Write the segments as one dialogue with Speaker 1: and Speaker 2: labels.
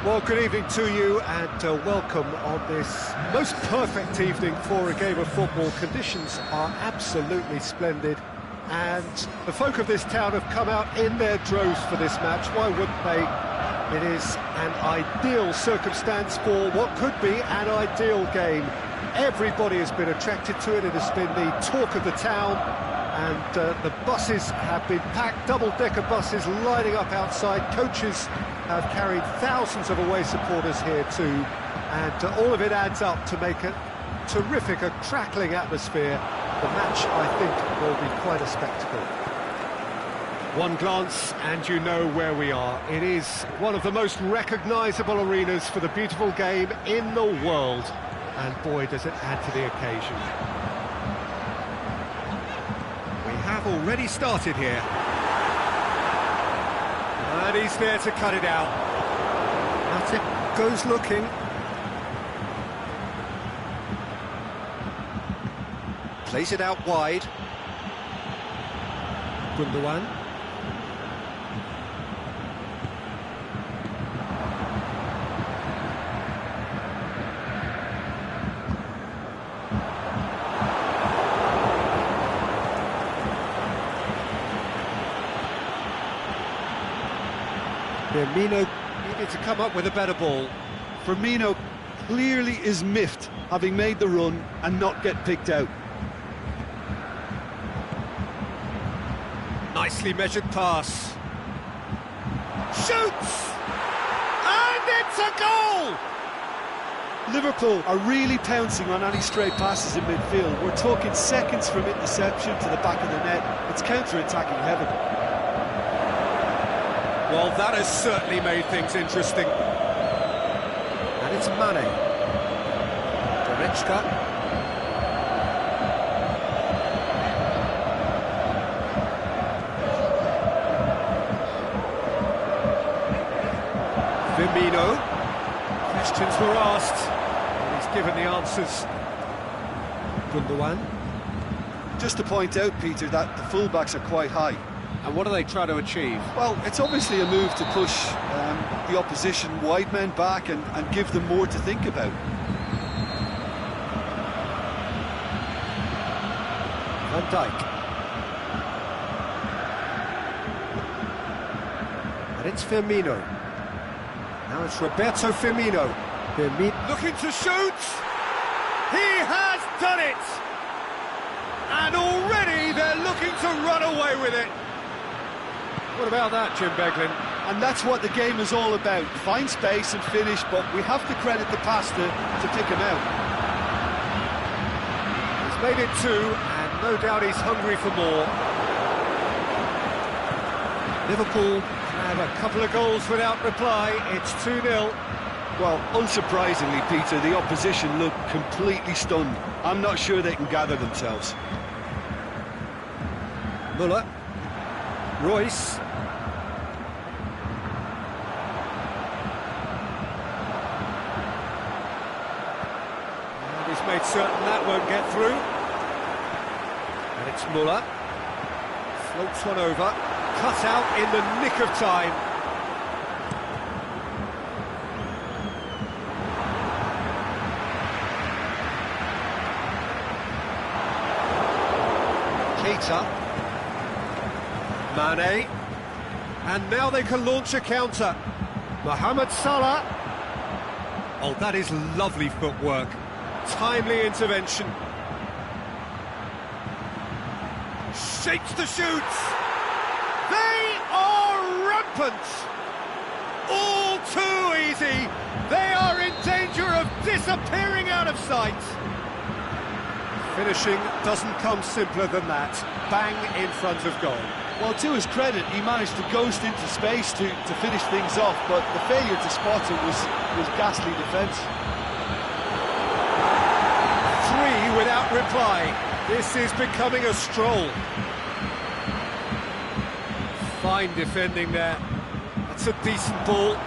Speaker 1: Well, good evening to you and welcome on this most perfect evening for a game of football. Conditions are absolutely splendid and the folk of this town have come out in their droves for this match. Why wouldn't they? It is an ideal circumstance for what could be an ideal game. Everybody has been attracted to it. It has been the talk of the town, and the buses have been packed, double-decker buses lining up outside. Coaches have carried thousands of away supporters here too, and all of it adds up to make a terrific, a crackling atmosphere. The match, I think, will be quite a spectacle. One glance and you know where we are. It is one of the most recognisable arenas for the beautiful game in the world, and boy does it add to the occasion. We have already started here. And he's there to cut it out. That's it, goes looking. Plays it out wide. Gundogan. Firmino needed to come up with a better ball.
Speaker 2: Firmino clearly is miffed, having made the run and not get picked out.
Speaker 1: Nicely measured pass. Shoots! And it's a goal!
Speaker 2: Liverpool are really pouncing on any stray passes in midfield. We're talking seconds from interception to the back of the net. It's counter-attacking heaven.
Speaker 1: Well, that has certainly made things interesting. And it's Mane. Goretzka. Firmino. Questions were asked, and he's given the answers. Gundogan.
Speaker 2: Just to point out, Peter, that the fullbacks are quite high.
Speaker 1: And what do they try to achieve?
Speaker 2: Well, it's obviously a move to push the opposition wide men back and give them more to think about.
Speaker 1: Van Dijk. And it's Firmino. Now it's Roberto Firmino. Looking to shoot! He has done it! And already they're looking to run away with it. What about that, Jim Beglin?
Speaker 2: And that's what the game is all about. Find space and finish, but we have to credit the pass to pick him out.
Speaker 1: He's made it two, and no doubt he's hungry for more. Liverpool have a couple of goals without reply. It's 2-0.
Speaker 2: Well, unsurprisingly, Peter, the opposition look completely stunned. I'm not sure they can gather themselves.
Speaker 1: Muller. Royce. And he's made certain that won't get through. And it's Muller. Floats one over. Cut out in the nick of time. Keita. Mane, and now they can launch a counter. Mohamed Salah. Oh, that is lovely footwork. Timely intervention. Shapes the shoots. They are rampant. All too easy. They are in danger of disappearing out of sight. Finishing doesn't come simpler than that. Bang in front of goal.
Speaker 2: Well, to his credit, he managed to ghost into space to finish things off, but the failure to spot it was ghastly defence.
Speaker 1: 3 without reply. This is becoming a stroll. Fine defending there. That's a decent ball.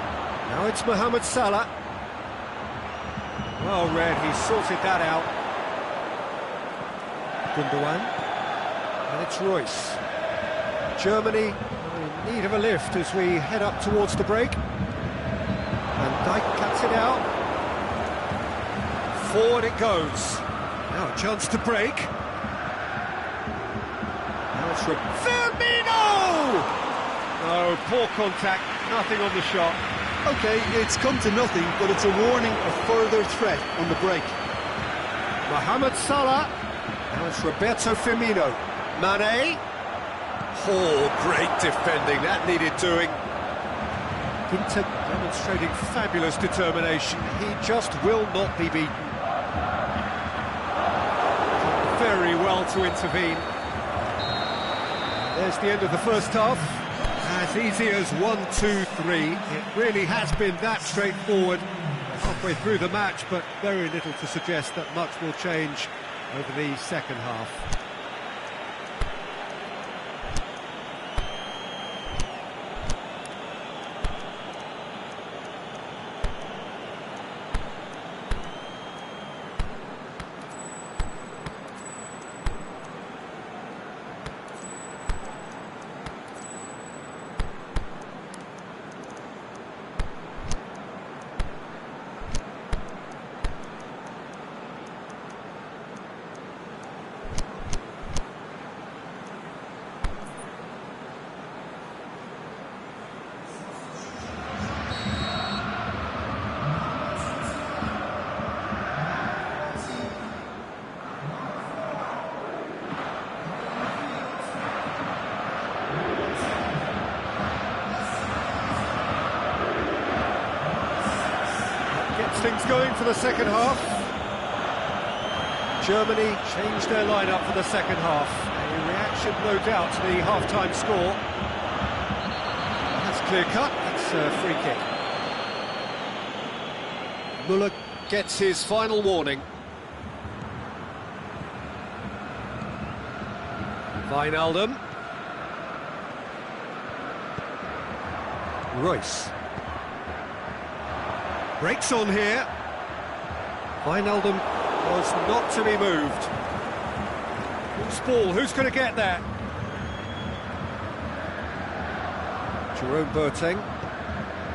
Speaker 1: Now it's Mohamed Salah. Well read, he sorted that out. Gundogan. And it's Royce. Germany in need of a lift as we head up towards the break. Van Dijk cuts it out. Forward it goes. Now a chance to break. Now it's from Firmino! No, poor contact, nothing on the shot.
Speaker 2: OK, it's come to nothing, but it's a warning of further threat on the break.
Speaker 1: Mohamed Salah. Now it's Roberto Firmino. Mane. Oh, great defending, that needed doing. Inter demonstrating fabulous determination. He just will not be beaten. Very well to intervene. There's the end of the first half. As easy as 1-2-3. It really has been that straightforward halfway through the match, but very little to suggest that much will change over the second half. Things going for the second half. Germany changed their lineup for the second half. A reaction, no doubt, to the half-time score. That's clear cut. That's a free kick. Müller gets his final warning. Wijnaldum. Royce. Breaks on here. Wijnaldum was not to be moved. Loose ball, who's going to get there? Jerome Boateng.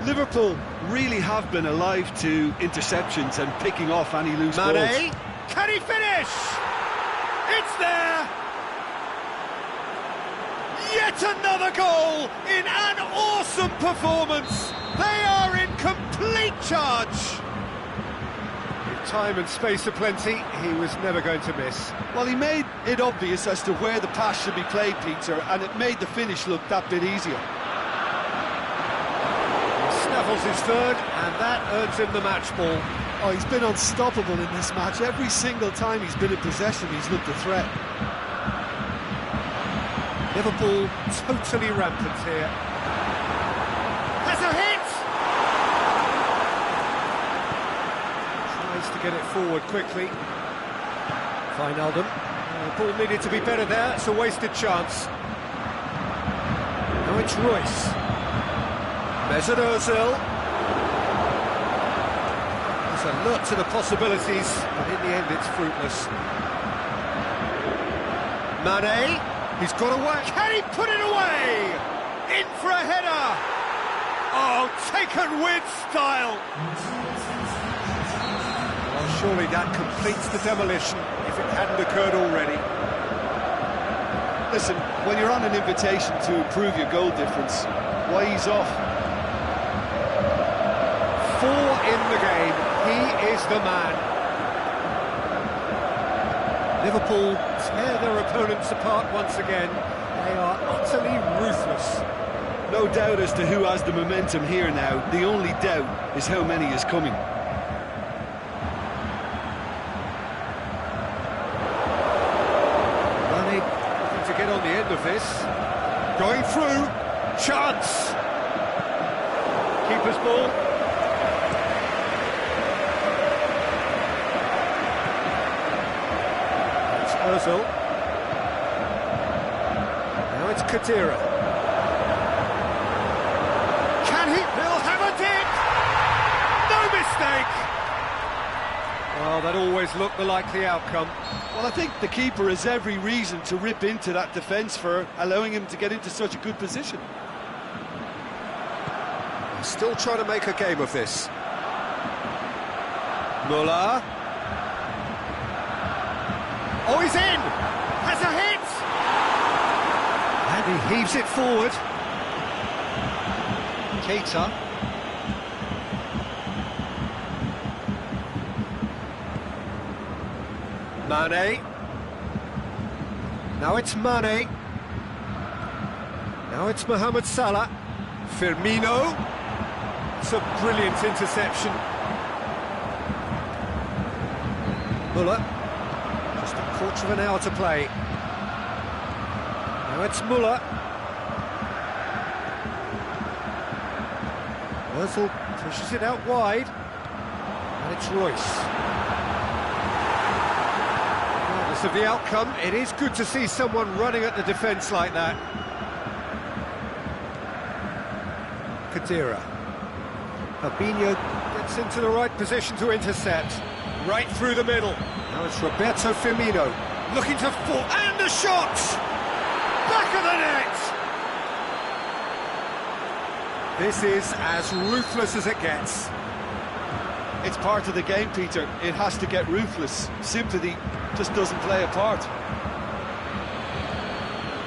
Speaker 2: Liverpool really have been alive to interceptions and picking off any loose balls.
Speaker 1: Mane, can he finish? It's there! Yet another goal in an awesome performance. They are in complete charge. With time and space aplenty, he was never going to miss.
Speaker 2: Well, he made it obvious as to where the pass should be played, Peter, and it made the finish look that bit easier.
Speaker 1: He snaffles his third, and that earns him the match ball.
Speaker 2: Oh, he's been unstoppable in this match. Every single time he's been in possession, he's looked a threat.
Speaker 1: Liverpool totally rampant here. Has a hit! Tries to get it forward quickly. Wijnaldum. The ball needed to be better there, it's a wasted chance. Now it's Royce. Mesut Ozil. There's a lot to the possibilities, but in the end it's fruitless. Mane. He's got away. Can he put it away? In for a header. Oh, taken with style. Well, surely that completes the demolition if it hadn't occurred already.
Speaker 2: Listen, when you're on an invitation to improve your goal difference, why ease off?
Speaker 1: 4 in the game. He is the man. Liverpool tear their opponents apart once again. They are utterly ruthless.
Speaker 2: No doubt as to who has the momentum here now. The only doubt is how many is coming.
Speaker 1: Mane looking to get on the end of this. Going through. Chance. Keeper's ball. Ozil. Now it's Kadira. Can he? He'll have a dip! No mistake! Well, that always looked the likely outcome.
Speaker 2: Well, I think the keeper has every reason to rip into that defence for allowing him to get into such a good position.
Speaker 1: Still trying to make a game of this. Muller. Oh, he's in! Has a hit! And he heaves it forward. Keita. Mane. Now it's Mane. Now it's Mohamed Salah. Firmino. It's a brilliant interception. Muller. Just a quarter of an hour to play. Now it's Muller. Ozil pushes it out wide. And it's Royce. Regardless of the outcome, it is good to see someone running at the defence like that. Khedira. Fabinho gets into the right position to intercept. Right through the middle. Now it's Roberto Firmino. Looking to fall. And the shot! Back of the net! This is as ruthless as it gets.
Speaker 2: It's part of the game, Peter. It has to get ruthless. Sympathy just doesn't play a part.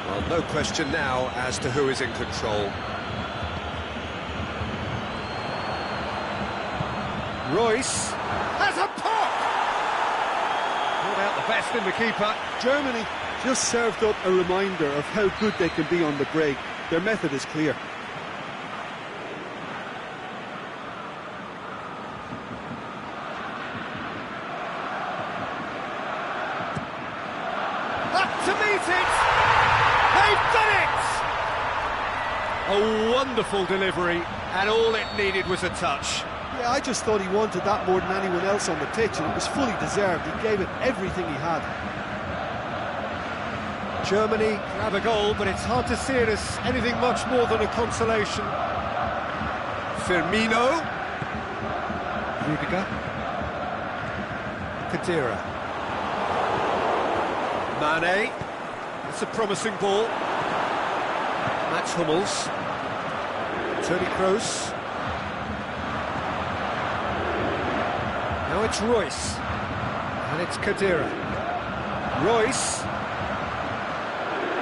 Speaker 1: Well, no question now as to who is in control. Royce has a pop! Pulled out the best in the keeper.
Speaker 2: Germany just served up a reminder of how good they can be on the break. Their method is clear.
Speaker 1: Up to meet it! They've done it! A wonderful delivery, and all it needed was a touch.
Speaker 2: Yeah, I just thought he wanted that more than anyone else on the pitch, and it was fully deserved. He gave it everything he had.
Speaker 1: Germany grab a goal, but it's hard to see it as anything much more than a consolation. Firmino. Rudiger. Khedira. Mane. It's a promising ball. Mats Hummels. Toni Kroos. Now it's Royce, and it's Khedira. Royce,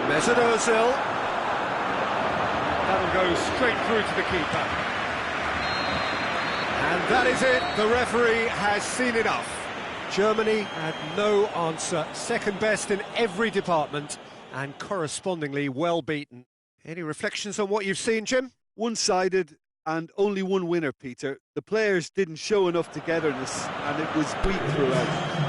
Speaker 1: Mesut Ozil. That'll go straight through to the keeper. And that is it, the referee has seen enough. Germany had no answer, second best in every department, and correspondingly well beaten. Any reflections on what you've seen, Jim?
Speaker 2: One-sided and only one winner, Peter. The players didn't show enough togetherness, and it was weak throughout.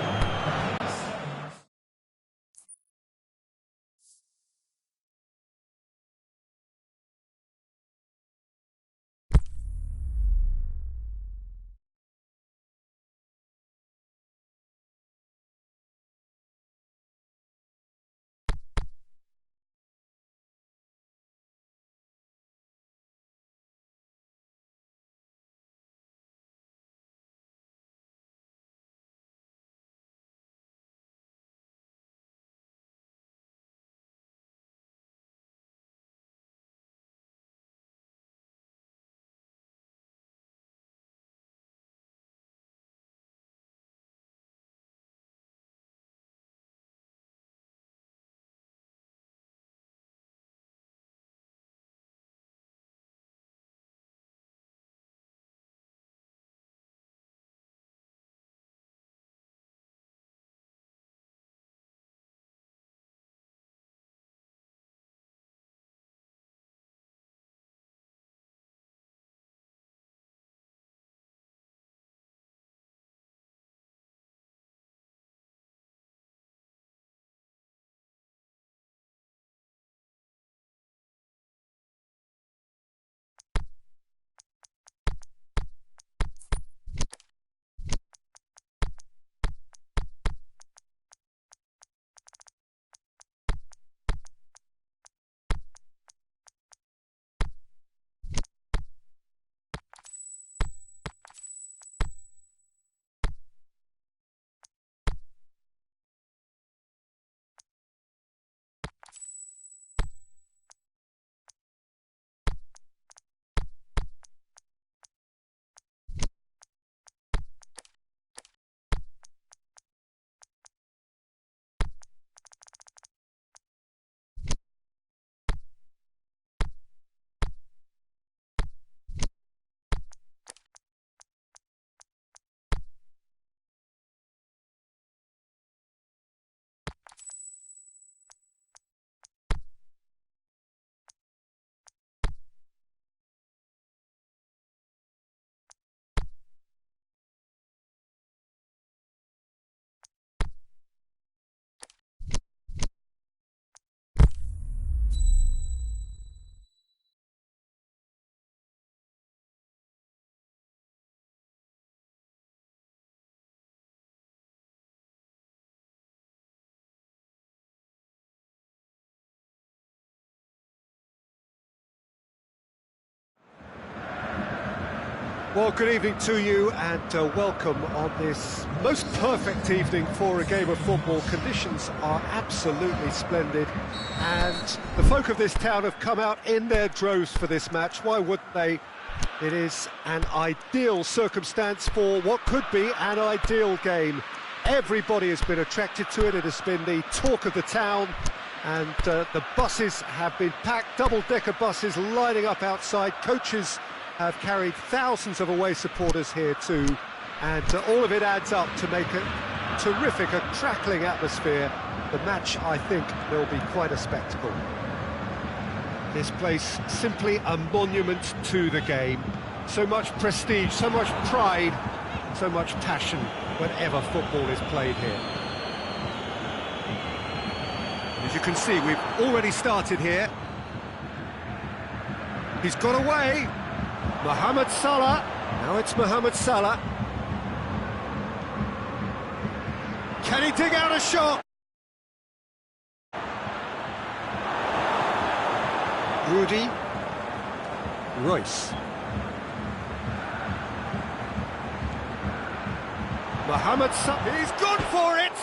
Speaker 1: Well, good evening to you and welcome on this most perfect evening for a game of football. Conditions are absolutely splendid and the folk of this town have come out in their droves for this match. Why wouldn't they? It is an ideal circumstance for what could be an ideal game. Everybody has been attracted to it. It has been the talk of the town, and the buses have been packed, double-decker buses lining up outside. Coaches have carried thousands of away supporters here too, and all of it adds up to make a terrific, a crackling atmosphere. The match, I think, will be quite a spectacle. This place, simply a monument to the game. So much prestige, so much pride, so much passion whenever football is played here. As you can see, we've already started here. He's got away. Mohamed Salah. Now it's Mohamed Salah. Can he dig out a shot? Rudy. Royce. Mohamed Salah. He's gone for it!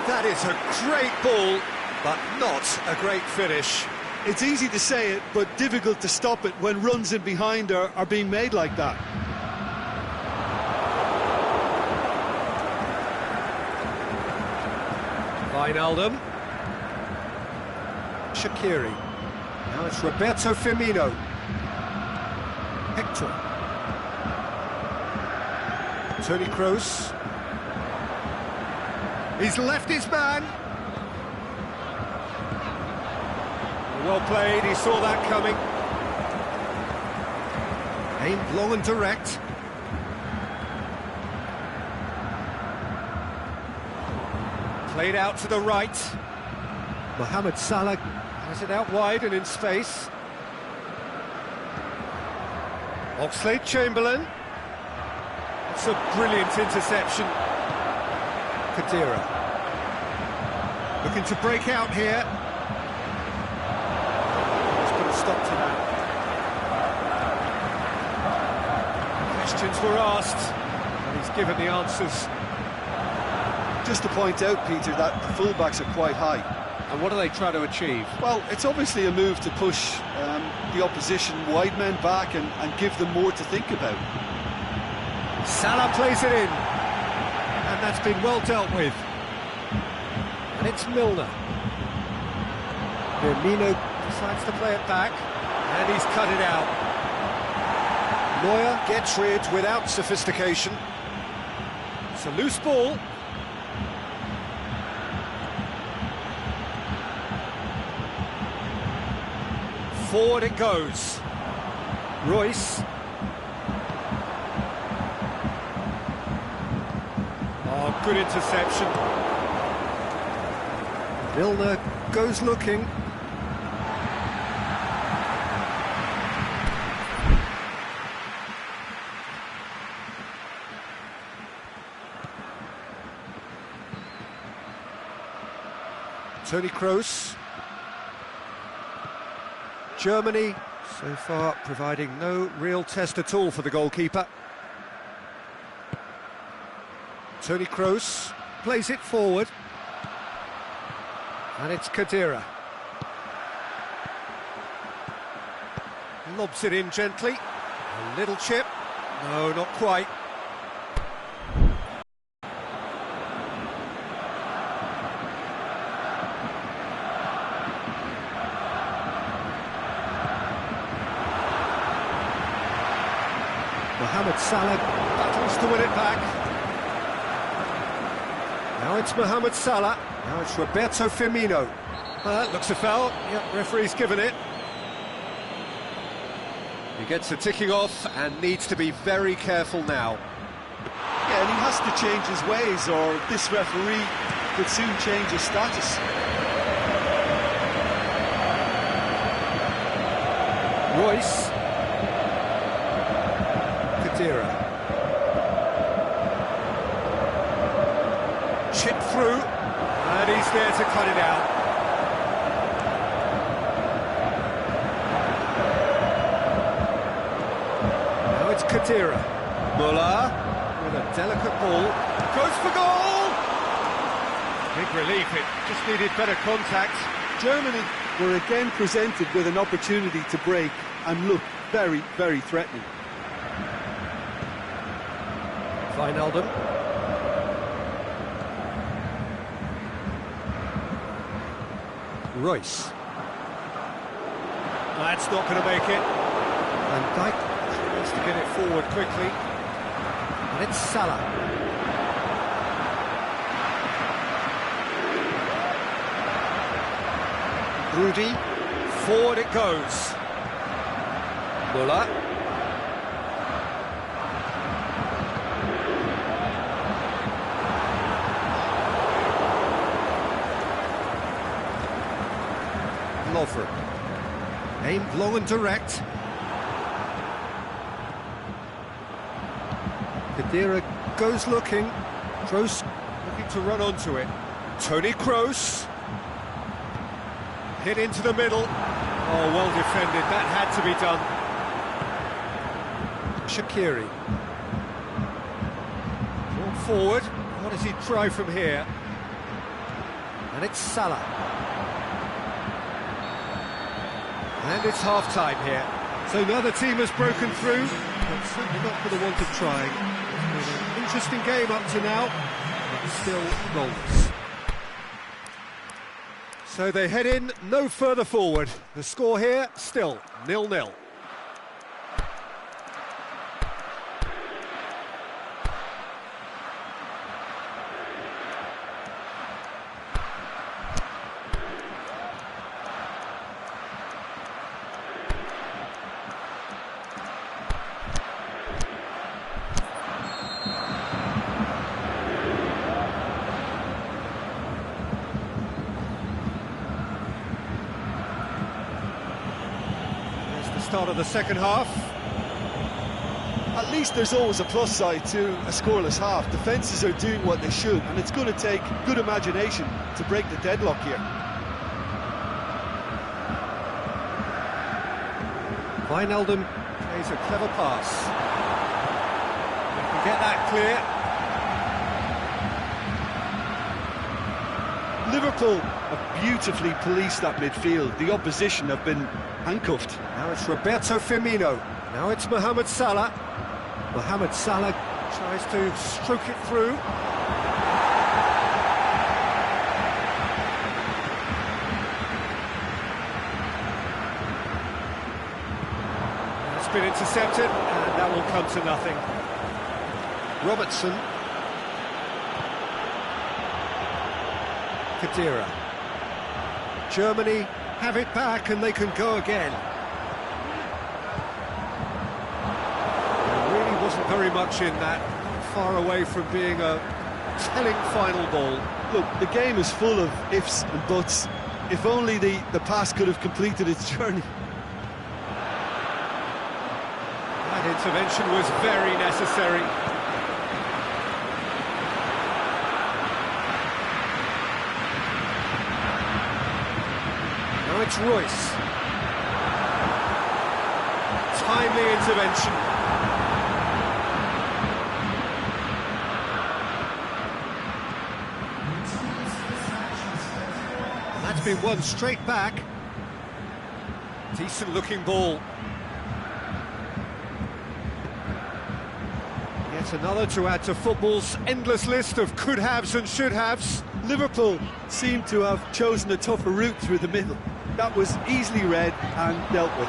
Speaker 1: That is a great ball, but not a great finish.
Speaker 2: It's easy to say it, but difficult to stop it when runs in behind are being made like that.
Speaker 1: Wijnaldum. Shaqiri. Now it's Roberto Firmino. Hector. Toni Kroos. He's left his man. Well played, he saw that coming. Aimed long and direct. Played out to the right. Mohamed Salah has it out wide and in space. Oxlade-Chamberlain. It's a brilliant interception. Khedira. Looking to break out here. Stop to that. Questions were asked, and he's given the answers.
Speaker 2: Just to point out, Peter, that the fullbacks are quite high.
Speaker 1: And what are they trying to achieve?
Speaker 2: Well, it's obviously a move to push the opposition wide men back and give them more to think about.
Speaker 1: Salah plays it in, and that's been well dealt with. And it's Milner. Firmino decides to play it back, and he's cut it out. Neuer gets rid without sophistication. It's a loose ball. Forward it goes. Royce. Oh, good interception. Milner goes looking. Toni Kroos. Germany, so far, providing no real test at all for the goalkeeper. Toni Kroos plays it forward. And it's Khedira. Lobs it in gently. A little chip. No, not quite. Mohamed Salah battles to win it back. Now it's Mohamed Salah. Now it's Roberto Firmino. That looks a foul. Yep, referee's given it. He gets the ticking off and needs to be very careful now.
Speaker 2: Yeah, and he has to change his ways, or this referee could soon change his status.
Speaker 1: Royce. Khedira. Chip through, and he's there to cut it out. Now it's Khedira. Muller with a delicate ball. Goes for goal! Big relief, it just needed better contact.
Speaker 2: Germany were again presented with an opportunity to break and look very, very threatening.
Speaker 1: Wijnaldum. Royce. That's not going to make it. Van Dijk tries to get it forward quickly. And it's Salah. Rudy. Forward it goes. Muller. Lovren. Aimed long and direct. Khedira goes looking. Kroos looking to run onto it. Toni Kroos. Hit into the middle. Oh, well defended. That had to be done. Shaqiri. Brought forward. What does he try from here? And it's Salah. And it's half-time here. So neither team has broken through, but certainly not for the want of trying. It's been an interesting game up to now, but still goals. So they head in no further forward. The score here, still 0-0. Start of the second half.
Speaker 2: At least there's always a plus side to a scoreless half. Defences are doing what they should, and it's going to take good imagination to break the deadlock here.
Speaker 1: Wijnaldum plays a clever pass. They can get that clear.
Speaker 2: Liverpool have beautifully policed that midfield. The opposition have been handcuffed.
Speaker 1: Now it's Roberto Firmino. Now it's Mohamed Salah. Mohamed Salah tries to stroke it through. It's been intercepted, and that will come to nothing. Robertson. Khedira. Germany have it back and they can go again. There really wasn't very much in that, far away from being a telling final ball.
Speaker 2: Look, the game is full of ifs and buts. If only the pass could have completed its journey.
Speaker 1: That intervention was very necessary. Now it's Royce. Timely intervention. That's been won straight back. Decent looking ball. Yet another to add to football's endless list of could-haves and should-haves.
Speaker 2: Liverpool seem to have chosen a tougher route through the middle. That was easily read and dealt with.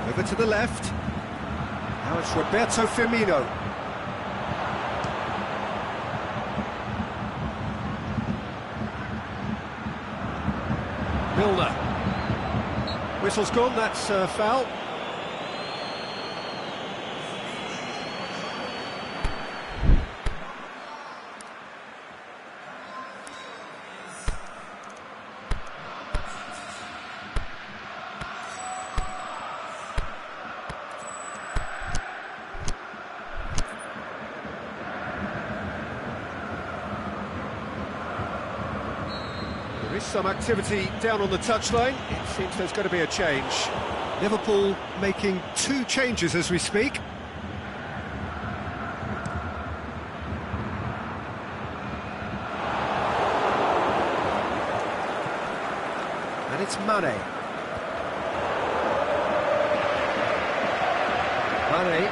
Speaker 1: Over to the left. Now it's Roberto Firmino. Milner. Whistle's gone, that's foul. There is some activity down on the touchline. It seems there's going to be a change. Liverpool making 2 changes as we speak. And it's Mane. Mane.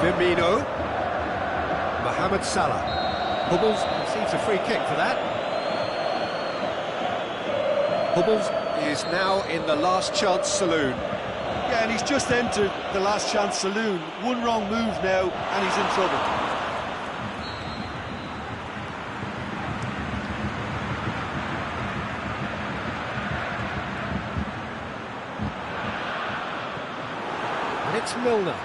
Speaker 1: Firmino. Mohamed Salah. Hummels receives a free kick for that. Hummels is now in the last chance saloon.
Speaker 2: Yeah, and he's just entered the last chance saloon. One wrong move now, and he's in trouble.
Speaker 1: And it's Milner.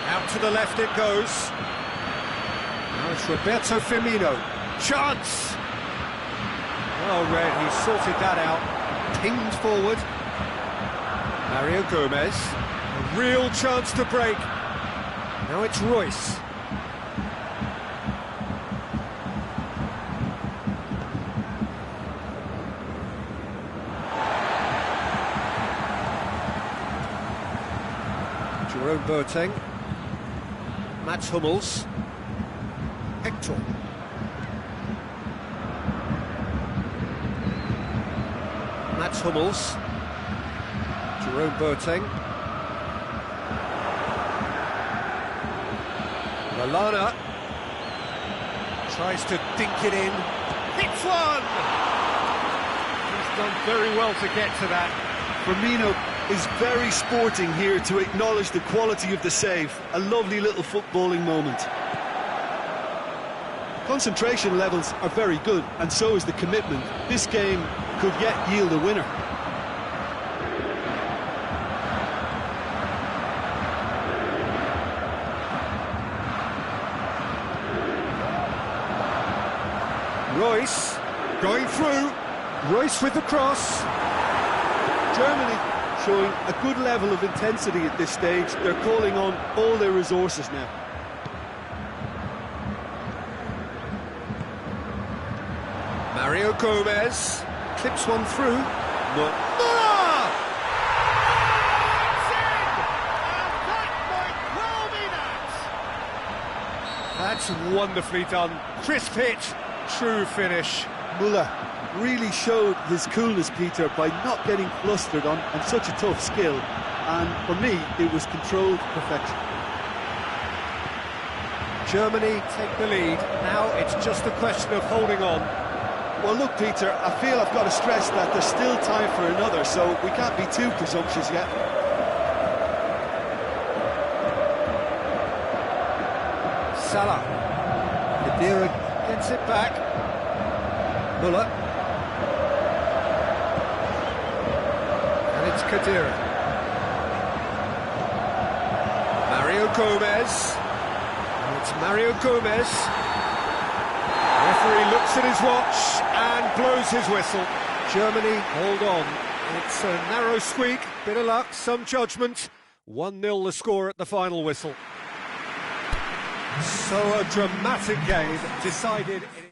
Speaker 1: Out to the left it goes. Now it's Roberto Firmino. Chance! Well read, he sorted that out. Pinged forward. Mario Gomez. A real chance to break. Now it's Royce. Jerome Boateng. Mats Hummels. Hector. Mats Hummels. Jerome Boateng. Lallana tries to dink it in. Hits one! He's done very well to get to that.
Speaker 2: Firmino is very sporting here to acknowledge the quality of the save. A lovely little footballing moment. Concentration levels are very good, and so is the commitment. This game could yet yield a winner.
Speaker 1: Royce going through. Royce with the cross.
Speaker 2: Germany showing a good level of intensity at this stage. They're calling on all their resources now.
Speaker 1: Mario Gomez clips one through. Muller! It's in! And that might well be that! That's wonderfully done. Crisp hit, true finish.
Speaker 2: Muller really showed his coolness, Peter, by not getting flustered on such a tough skill. And for me, it was controlled perfection.
Speaker 1: Germany take the lead. Now it's just a question of holding on.
Speaker 2: Well, look, Peter, I feel I've got to stress that there's still time for another, so we can't be too presumptuous yet.
Speaker 1: Salah. Khedira gets it back. Muller. And it's Khedira. Mario Gomez. And it's Mario Gomez. Referee looks at his watch and blows his whistle. Germany hold on. It's a narrow squeak, bit of luck, some judgment. 1-0 the score at the final whistle. So a dramatic game decided in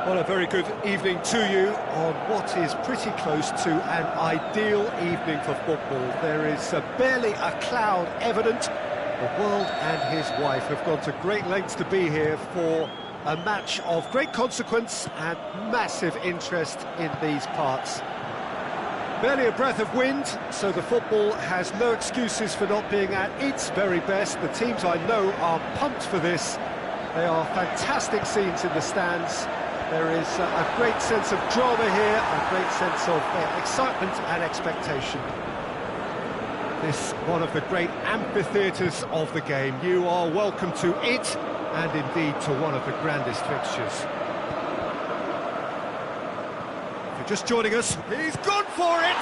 Speaker 1: Well, a very good evening to you on what is pretty close to an ideal evening for football. There is barely a cloud evident. The world and his wife have gone to great lengths to be here for a match of great consequence and massive interest in these parts. Barely a breath of wind, so the football has no excuses for not being at its very best. The teams I know are pumped for this. They are fantastic scenes in the stands. There is a great sense of drama here, a great sense of excitement and expectation. This one of the great amphitheatres of the game. You are welcome to it, and indeed to one of the grandest fixtures. If you're just joining us, he's gone for it!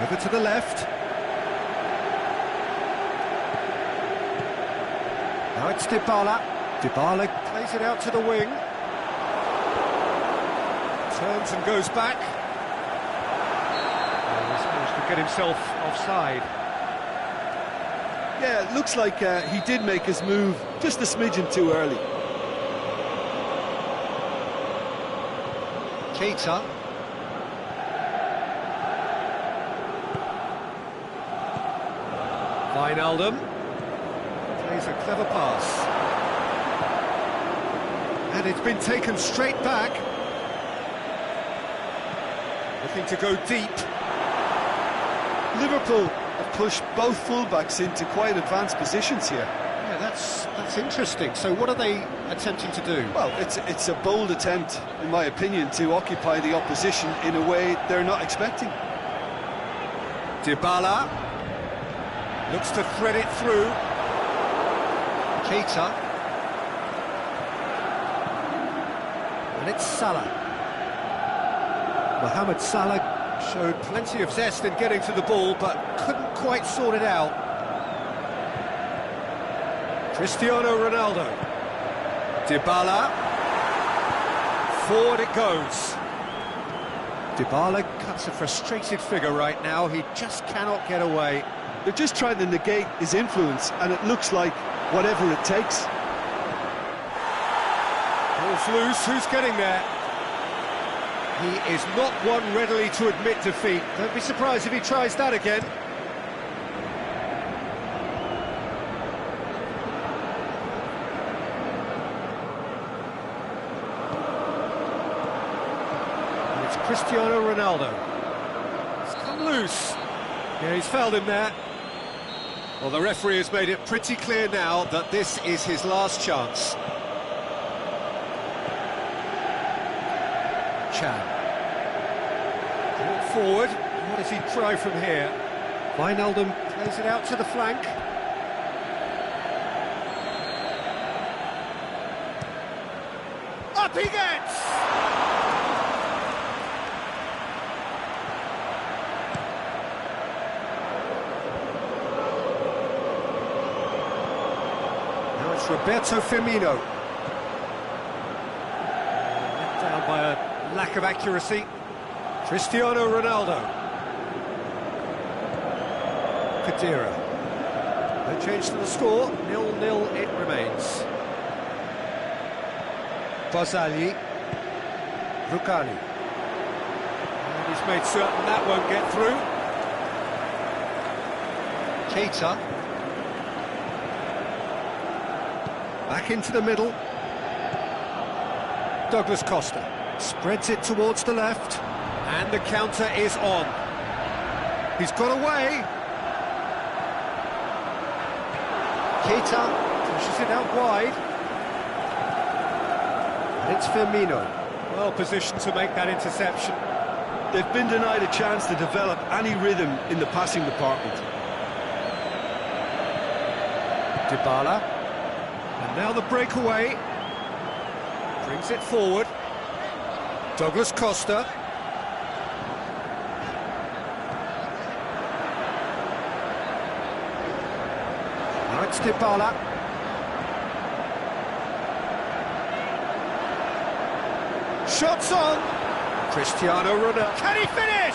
Speaker 1: Over to the left. Now it's Dybala. Dybala plays it out to the wing. Turns and goes back. He's managed to get himself offside.
Speaker 2: Yeah, it looks like he did make his move just a smidgen too early.
Speaker 1: Keita. Wijnaldum. Plays a clever pass. And it's been taken straight back. Looking to go deep.
Speaker 2: Liverpool have pushed both fullbacks into quite advanced positions here.
Speaker 1: Yeah, that's interesting. So what are they attempting to do?
Speaker 2: Well, it's a bold attempt, in my opinion, to occupy the opposition in a way they're not expecting.
Speaker 1: Dybala looks to thread it through. Keita. And it's Salah. Mohamed Salah showed plenty of zest in getting to the ball, but couldn't quite sort it out. Cristiano Ronaldo. Dybala. Forward it goes. Dybala cuts a frustrated figure right now. He just cannot get away.
Speaker 2: They're just trying to negate his influence, and it looks like whatever it takes.
Speaker 1: Ball's loose. Who's getting there? He is not one readily to admit defeat. Don't be surprised if he tries that again. And it's Cristiano Ronaldo. It's come loose. Yeah, he's fouled him there. Well, the referee has made it pretty clear now that this is his last chance. Chan. Brought forward. What does he try from here? Wijnaldum plays it out to the flank. Up he gets! Now it's Roberto Firmino. Let down by a lack of accuracy. Cristiano Ronaldo. Khedira. No change to the score. 0-0 it remains. Barzagli. Rugani. And he's made certain that won't get through. Keita. Back into the middle. Douglas Costa. Spreads it towards the left, and the counter is on. He's got away. Keita pushes it out wide. And it's Firmino. Well positioned to make that interception.
Speaker 2: They've been denied a chance to develop any rhythm in the passing department.
Speaker 1: Dybala. And now the breakaway. Brings it forward. Douglas Costa. Now it's Dybala. Shots on! Cristiano Ronaldo. Can he finish?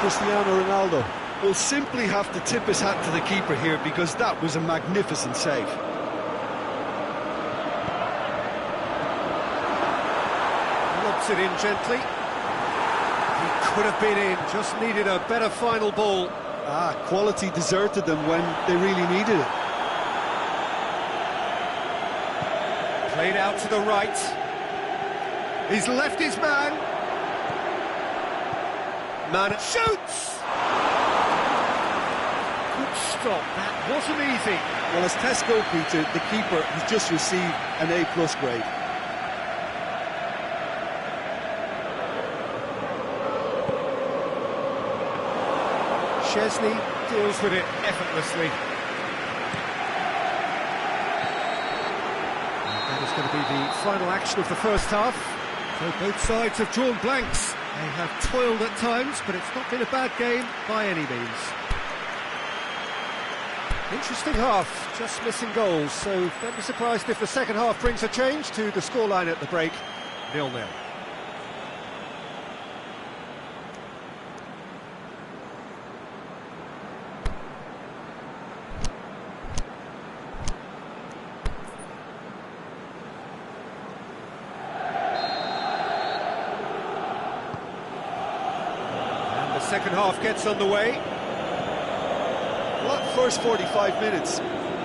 Speaker 2: Cristiano Ronaldo will simply have to tip his hat to the keeper here, because that was a magnificent save.
Speaker 1: Lobs it in gently. He could have been in, just needed a better final ball.
Speaker 2: Quality deserted them when they really needed it.
Speaker 1: Played out to the right. He's left his man. Man shoots! Good stop, that wasn't easy.
Speaker 2: Well, as tests go, Peter, the keeper has just received an A+ grade.
Speaker 1: Chesney deals with it effortlessly. That is going to be the final action of the first half. So both sides have drawn blanks. They have toiled at times, but it's not been a bad game by any means. Interesting half, just missing goals, so don't be surprised if the second half brings a change to the scoreline at the break, 0-0. Second half gets underway.
Speaker 2: Well, that first 45 minutes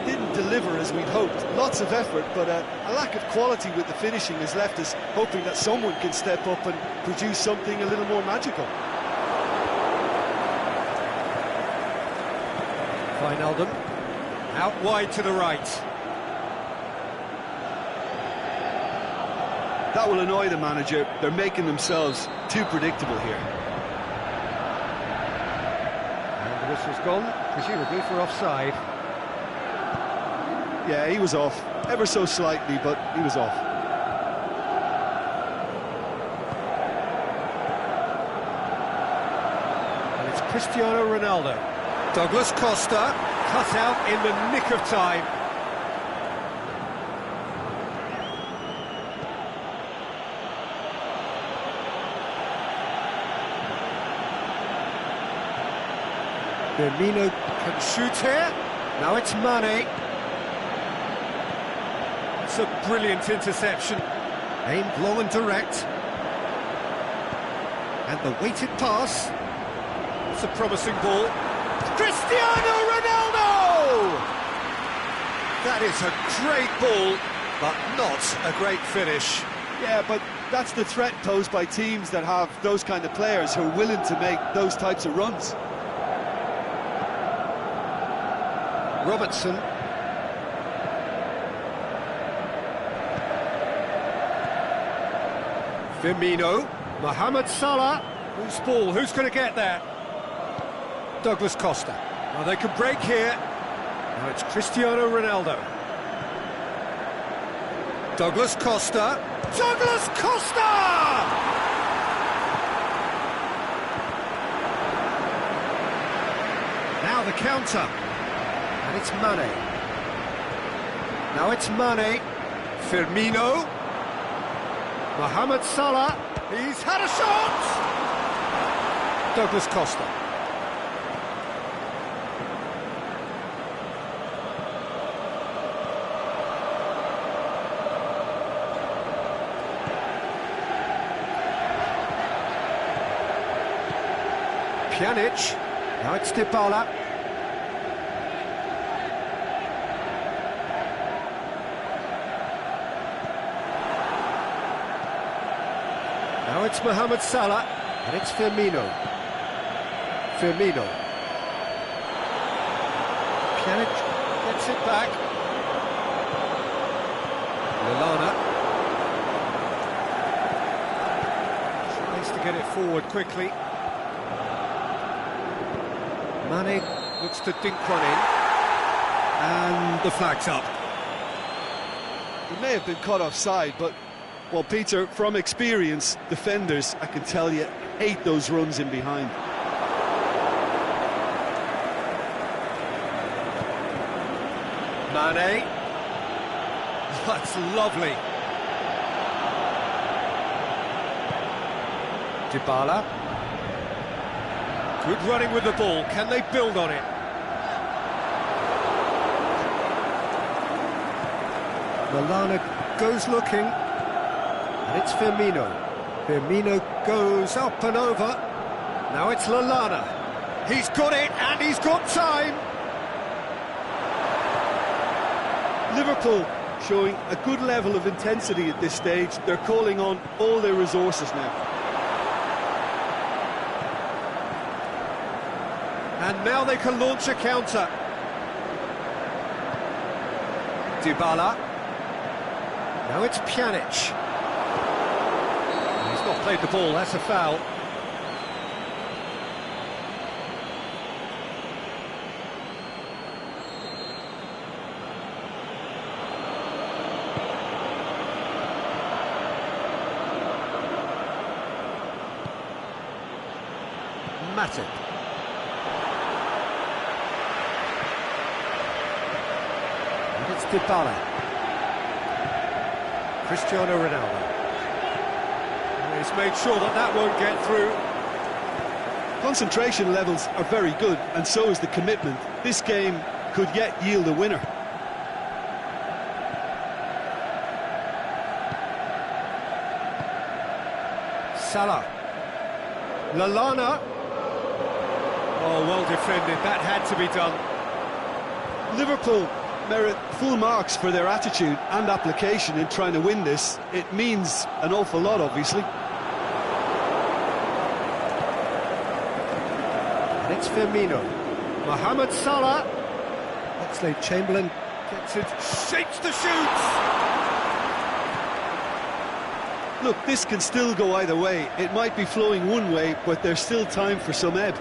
Speaker 2: didn't deliver as we'd hoped. Lots of effort, but a lack of quality with the finishing has left us hoping that someone can step up and produce something a little more magical.
Speaker 1: Wijnaldum, out wide to the right.
Speaker 2: That will annoy the manager. They're making themselves too predictable here.
Speaker 1: Whistle's gone, presumably for offside.
Speaker 2: Yeah, he was off, ever so slightly, but he was off.
Speaker 1: And it's Cristiano Ronaldo. Douglas Costa, cut out in the nick of time. Firmino can shoot here. Now it's Mane. It's a brilliant interception. Aimed long and direct. And the weighted pass. It's a promising ball. Cristiano Ronaldo! That is a great ball, but not a great finish.
Speaker 2: Yeah, but that's the threat posed by teams that have those kind of players who are willing to make those types of runs.
Speaker 1: Robertson. Firmino. Mohamed Salah. Whose ball? Who's going to get there? Douglas Costa. Well, they can break here. Now it's Cristiano Ronaldo. Douglas Costa. Douglas Costa! Now the counter. And it's Mane. Now it's Mane. Firmino. Mohamed Salah. He's had a shot! Douglas Costa. Pjanic. Now it's Dybala. Now it's Mohamed Salah, and it's Firmino. Firmino. Pjanic gets it back. Lallana. Tries to get it forward quickly. Mane looks to dink one in. And the flag's up.
Speaker 2: He may have been caught offside, but, well, Peter, from experience, defenders, I can tell you, hate those runs in behind.
Speaker 1: Mane. That's lovely. Dybala. Good running with the ball. Can they build on it? Lallana goes looking, and it's Firmino. Firmino goes up and over. Now it's Lallana. He's got it, and he's got time.
Speaker 2: Liverpool showing a good level of intensity at this stage. They're calling on all their resources now.
Speaker 1: And now they can launch a counter. Dybala. Now it's Pjanic. He's not played the ball, that's a foul. Matip. And it's Dybala. Cristiano Ronaldo. And he's made sure that that won't get through.
Speaker 2: Concentration levels are very good, and so is the commitment. This game could yet yield a winner.
Speaker 1: Salah. Lallana. Oh, well defended. That had to be done.
Speaker 2: Liverpool merit full marks for their attitude and application in trying to win this. It means an awful lot, obviously.
Speaker 1: And it's Firmino. Mohamed Salah. Oxlade-Chamberlain gets it, shapes the shoots!
Speaker 2: Look, this can still go either way. It might be flowing one way, but there's still time for some ebb.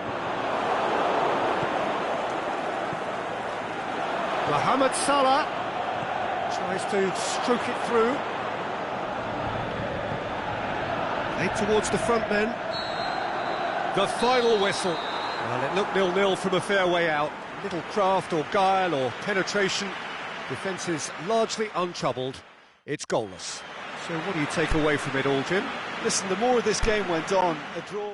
Speaker 1: Mohamed Salah tries to stroke it through. Eight towards the front then. The final whistle. Well, it looked 0-0 from a fair way out. Little craft or guile or penetration. Defence is largely untroubled. It's goalless. So what do you take away from it all, Jim?
Speaker 2: Listen, the more this game went on, a draw...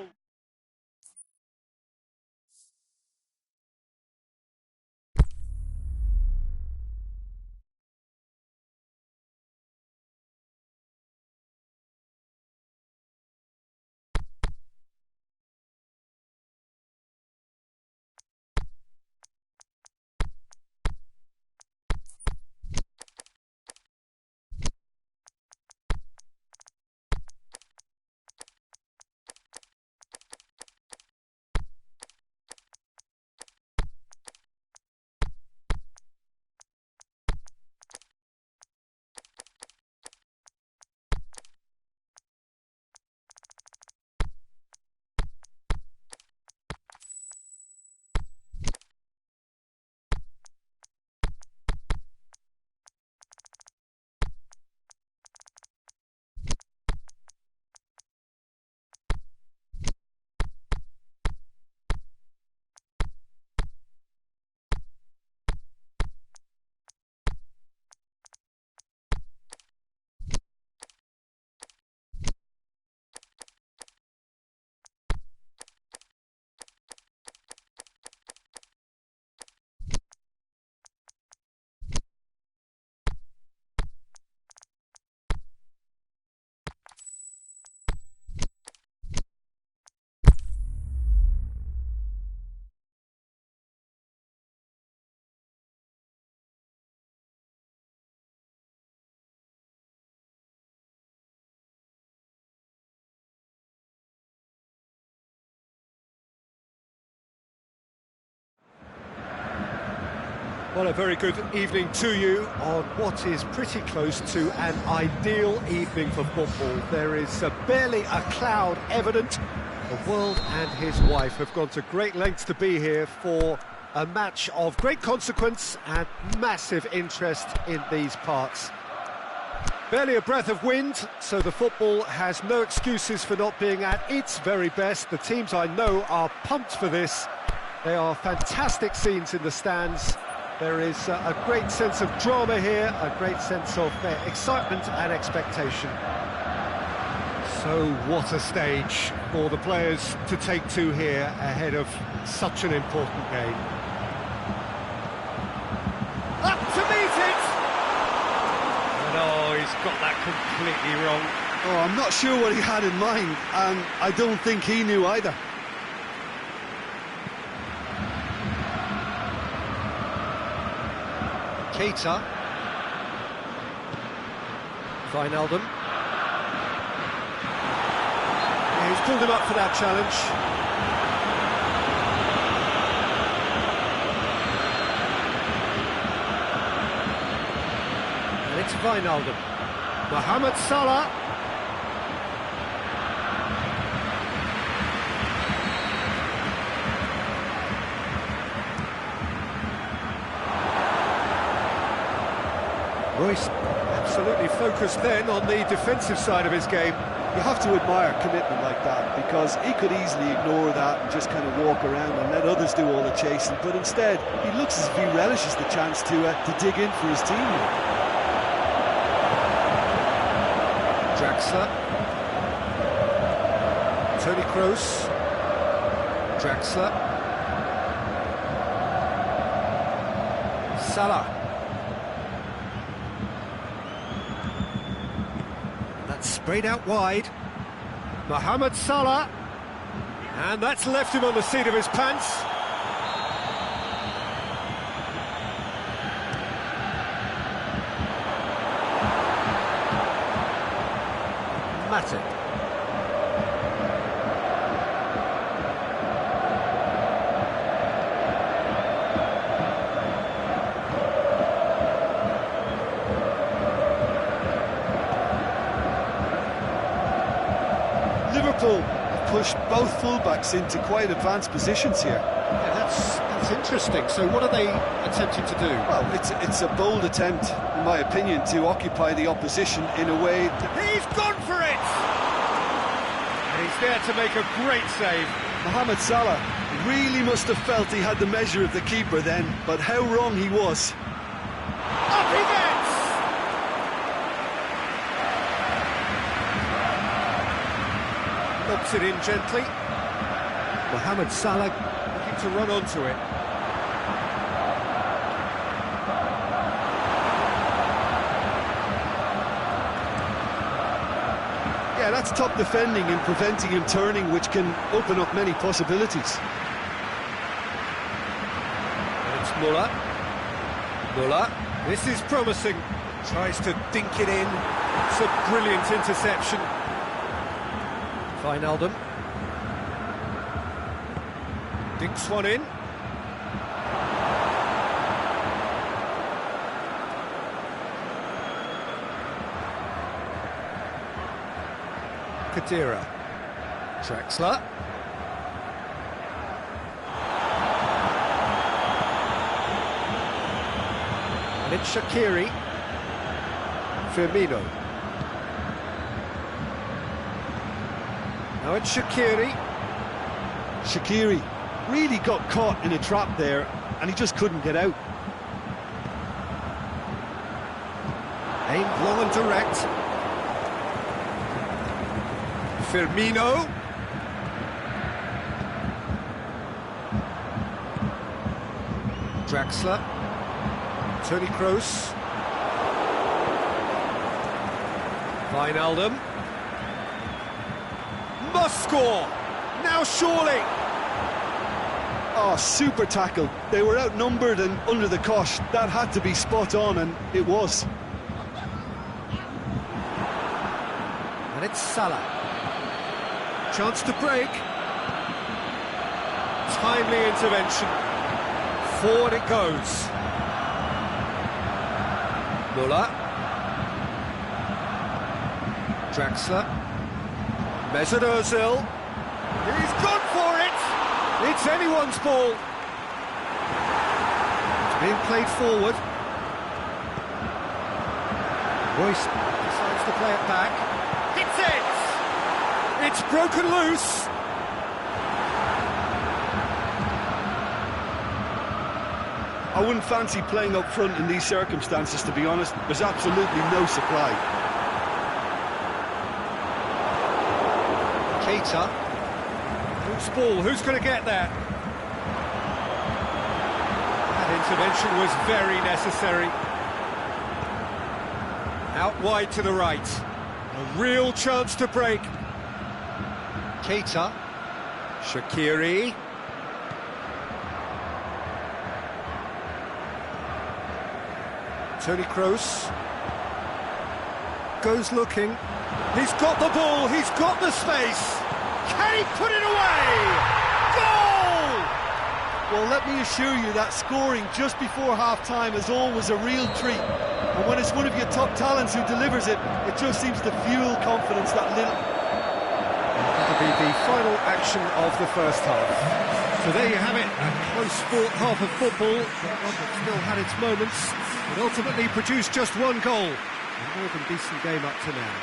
Speaker 1: Well, a very good evening to you on what is pretty close to an ideal evening for football. There is barely a cloud evident. The world and his wife have gone to great lengths to be here for a match of great consequence and massive interest in these parts. Barely a breath of wind, so the football has no excuses for not being at its very best. The teams I know are pumped for this. They are fantastic scenes in the stands. There is a great sense of drama here, a great sense of excitement and expectation. So So what a stage for the players to take to here ahead of such an important game. Up to meet it! And oh, he's got that completely wrong.
Speaker 2: Oh, I'm not sure what he had in mind, and I don't think he knew either.
Speaker 1: Keita. Wijnaldum. Yeah, he's pulled him up for that challenge. And it's Wijnaldum. Mohamed Salah. Royce absolutely focused then on the defensive side of his game.
Speaker 2: You have to admire commitment like that, because he could easily ignore that and just kind of walk around and let others do all the chasing, but instead he looks as if he relishes the chance to dig in for his team.
Speaker 1: Draxler. Toni Kroos. Draxler. Salah. That's sprayed out wide. Mohamed Salah. And that's left him on the seat of his pants. Matip.
Speaker 2: Liverpool have pushed both fullbacks into quite advanced positions here.
Speaker 1: Yeah, that's interesting. So what are they attempting to do?
Speaker 2: Well, it's a bold attempt, in my opinion, to occupy the opposition in a way that...
Speaker 1: He's gone for it! And he's there to make a great save.
Speaker 2: Mohamed Salah really must have felt he had the measure of the keeper then, but how wrong he was.
Speaker 1: Up he gets! Lobs it in gently. Mohamed Salah looking to run onto it.
Speaker 2: Yeah, that's top defending and preventing him turning, which can open up many possibilities.
Speaker 1: And it's Muller. Muller. This is promising. Tries to dink it in. It's a brilliant interception. Wijnaldum. Dinks one in. Khedira. Draxler. And it's Shaqiri. Firmino. Now it's Shaqiri.
Speaker 2: Shaqiri really got caught in a trap there, and he just couldn't get out.
Speaker 1: Aimed long and direct. Firmino. Draxler. Toni Kroos. Wijnaldum. Must score! Now surely!
Speaker 2: Oh, super tackle. They were outnumbered and under the cosh. That had to be spot on, and it was.
Speaker 1: And it's Salah. Chance to break. Timely intervention. Forward it goes. Muller. Draxler. Mesut Ozil. He's gone for it! It's anyone's ball. It's being played forward. Royce decides to play it back. Hits it! It's broken loose.
Speaker 2: I wouldn't fancy playing up front in these circumstances, to be honest. There's absolutely no supply.
Speaker 1: Keita. Loose ball, who's going to get that? That intervention was very necessary. Out wide to the right. A real chance to break. Keita. Shaqiri. Toni Kroos. Goes looking. He's got the ball, he's got the space. Can he put it away? Goal!
Speaker 2: Well, let me assure you that scoring just before half-time is always a real treat. And when it's one of your top talents who delivers it, it just seems to fuel confidence that little...
Speaker 1: That'll be the final action of the first half. So there you have it, a close sport half of football, but one that still had its moments, but ultimately produced just one goal. A more than decent game up to now.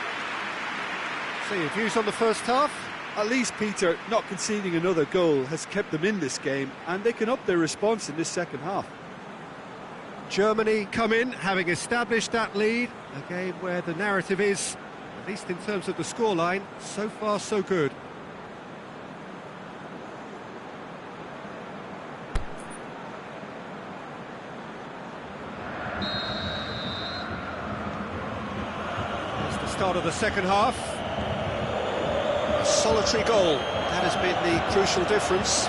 Speaker 1: So your views on the first half?
Speaker 2: At least, Peter, not conceding another goal has kept them in this game, and they can up their response in this second half.
Speaker 1: Germany come in, having established that lead, a game where the narrative is, at least in terms of the scoreline, so far so good. That's the start of the second half. A solitary goal, that has been the crucial difference.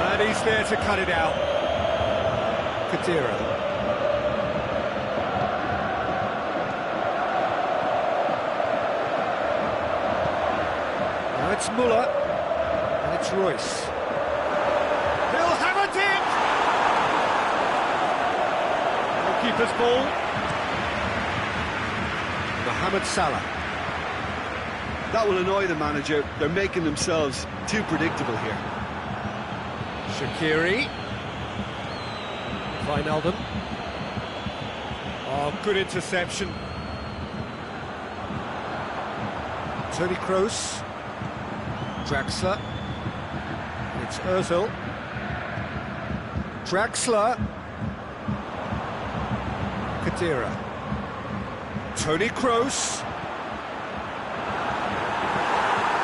Speaker 1: And he's there to cut it out. Khedira. Now it's Muller, and it's Royce. He'll have it in! Goalkeeper's ball. Mohamed Salah.
Speaker 2: That will annoy the manager. They're making themselves too predictable here.
Speaker 1: Shaqiri. Wijnaldum. Oh, good interception. Toni Kroos. Draxler. It's Ozil. Draxler. Khedira. Toni Kroos.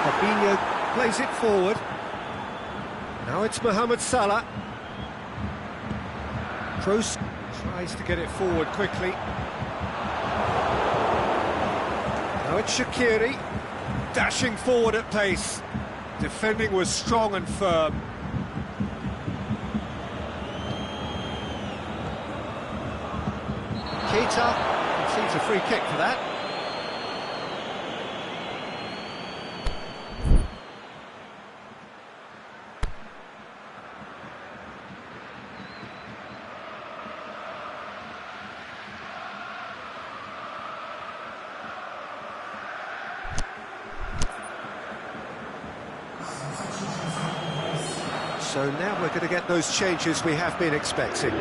Speaker 1: Fabinho plays it forward. Now it's Mohamed Salah. Kroos tries to get it forward quickly. Now it's Shaqiri, dashing forward at pace. Defending was strong and firm. Keita concedes a free kick for that. So now we're going to get those changes we have been expecting.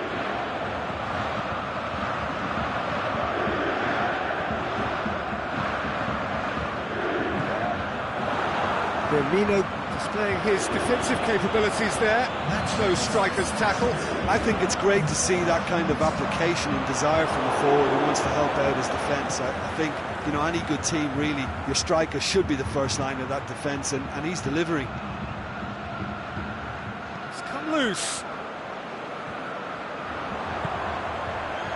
Speaker 1: Firmino displaying his defensive capabilities there. That's no striker's tackle.
Speaker 2: I think it's great to see that kind of application and desire from a forward who wants to help out his defence. I think, you know, any good team, really, your striker should be the first line of that defence, and he's delivering.
Speaker 1: Loose.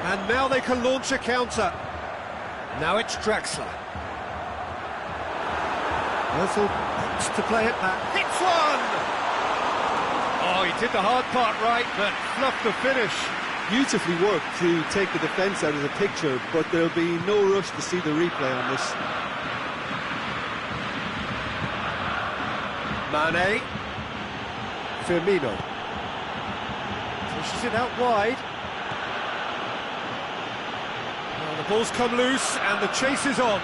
Speaker 1: And now they can launch a counter. Now it's Draxler. Ozil wants to play it back. Hits one! Oh, he did the hard part right, but fluffed the finish.
Speaker 2: Beautifully worked to take the defence out of the picture, but there'll be no rush to see the replay on this.
Speaker 1: Mane. Firmino. Pushes it out wide. Well, the ball's come loose and the chase is on.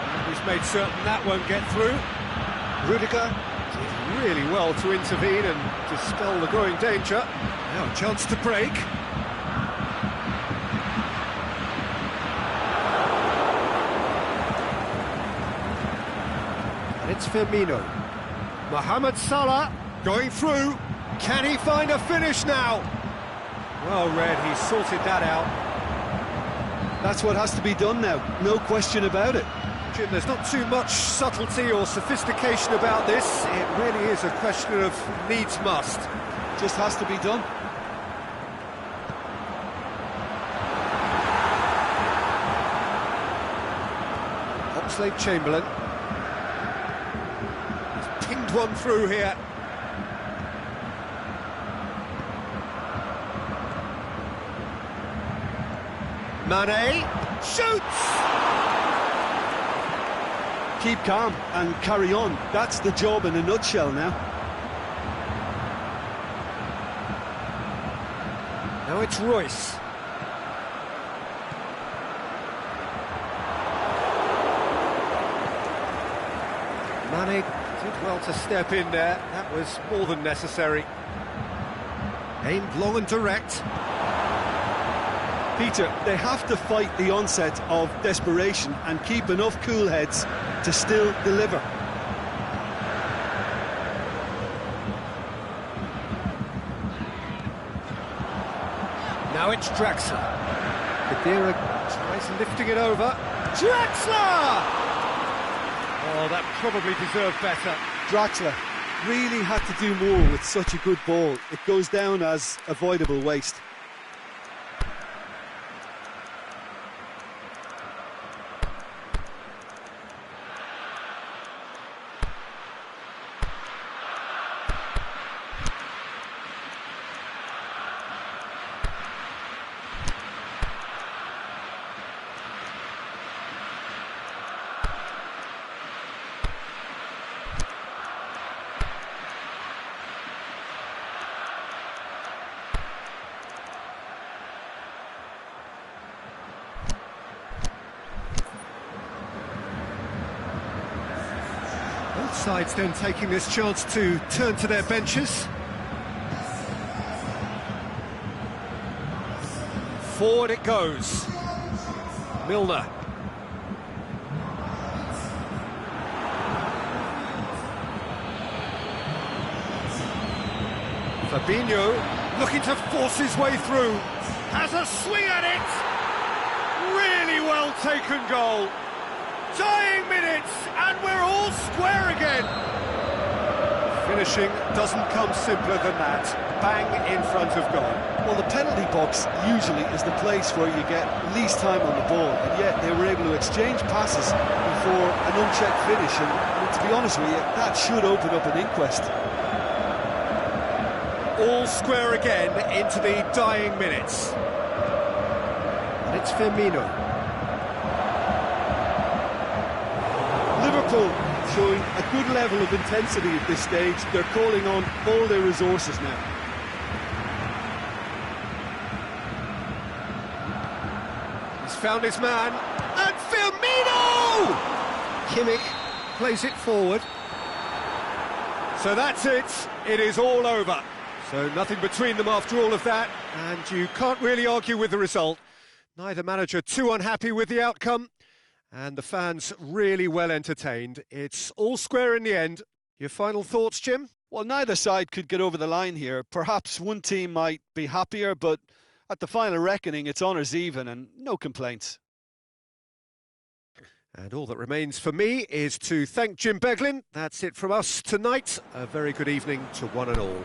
Speaker 1: And he's made certain that won't get through. Rudiger did really well to intervene and dispel the growing danger. Now a chance to break. And it's Firmino. Mohamed Salah going through. Can he find a finish now? Well read, he sorted that out.
Speaker 2: That's what has to be done now, no question about it.
Speaker 1: Jim, there's not too much subtlety or sophistication about this. It really is a question of needs must.
Speaker 2: Just has to be done.
Speaker 1: Oxlade-Chamberlain. He's pinged one through here. Mane shoots!
Speaker 2: Keep calm and carry on. That's the job in a nutshell now.
Speaker 1: Now it's Royce. Mane did well to step in there. That was more than necessary. Aimed long and direct.
Speaker 2: Peter, they have to fight the onset of desperation and keep enough cool heads to still deliver.
Speaker 1: Now it's Draxler. Khedira tries lifting it over. Draxler! Oh, that probably deserved better.
Speaker 2: Draxler really had to do more with such a good ball. It goes down as avoidable waste.
Speaker 1: Both sides then taking this chance to turn to their benches. Forward it goes. Milner. Fabinho looking to force his way through. Has a swing at it. Really well taken goal. Dying minutes, and we're all square again. Finishing doesn't come simpler than that. Bang in front of goal.
Speaker 2: Well, the penalty box usually is the place where you get least time on the ball, and yet they were able to exchange passes before an unchecked finish, and to be honest with you, that should open up an inquest.
Speaker 1: All square again into the dying minutes. And it's Firmino.
Speaker 2: Liverpool showing a good level of intensity at this stage. They're calling on all their resources now.
Speaker 1: He's found his man, and Firmino! Kimmich plays it forward. So that's it. It is all over. So nothing between them after all of that, and you can't really argue with the result. Neither manager too unhappy with the outcome, and the fans really well entertained. It's all square in the end. Your final thoughts, Jim?
Speaker 2: Well, neither side could get over the line here. Perhaps one team might be happier, but at the final reckoning, it's honours even and no complaints.
Speaker 1: And all that remains for me is to thank Jim Beglin. That's it from us tonight. A very good evening to one and all.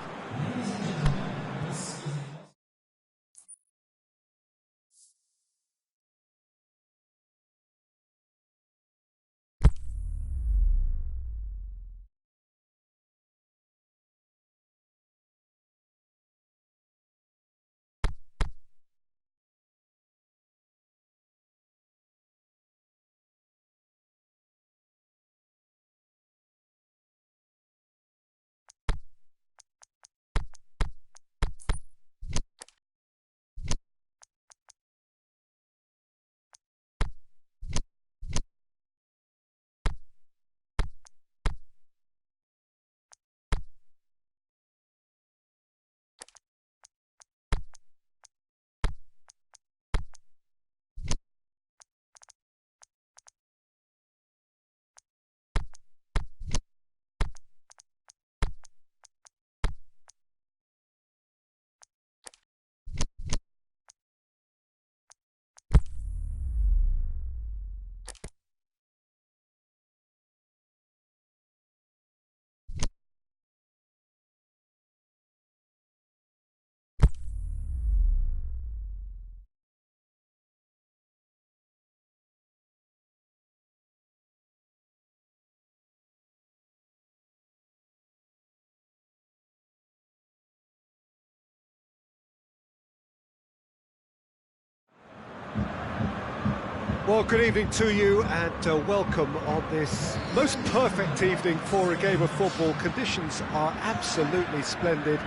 Speaker 1: Well, good evening to you and welcome on this most perfect evening for a game of football. Conditions are absolutely splendid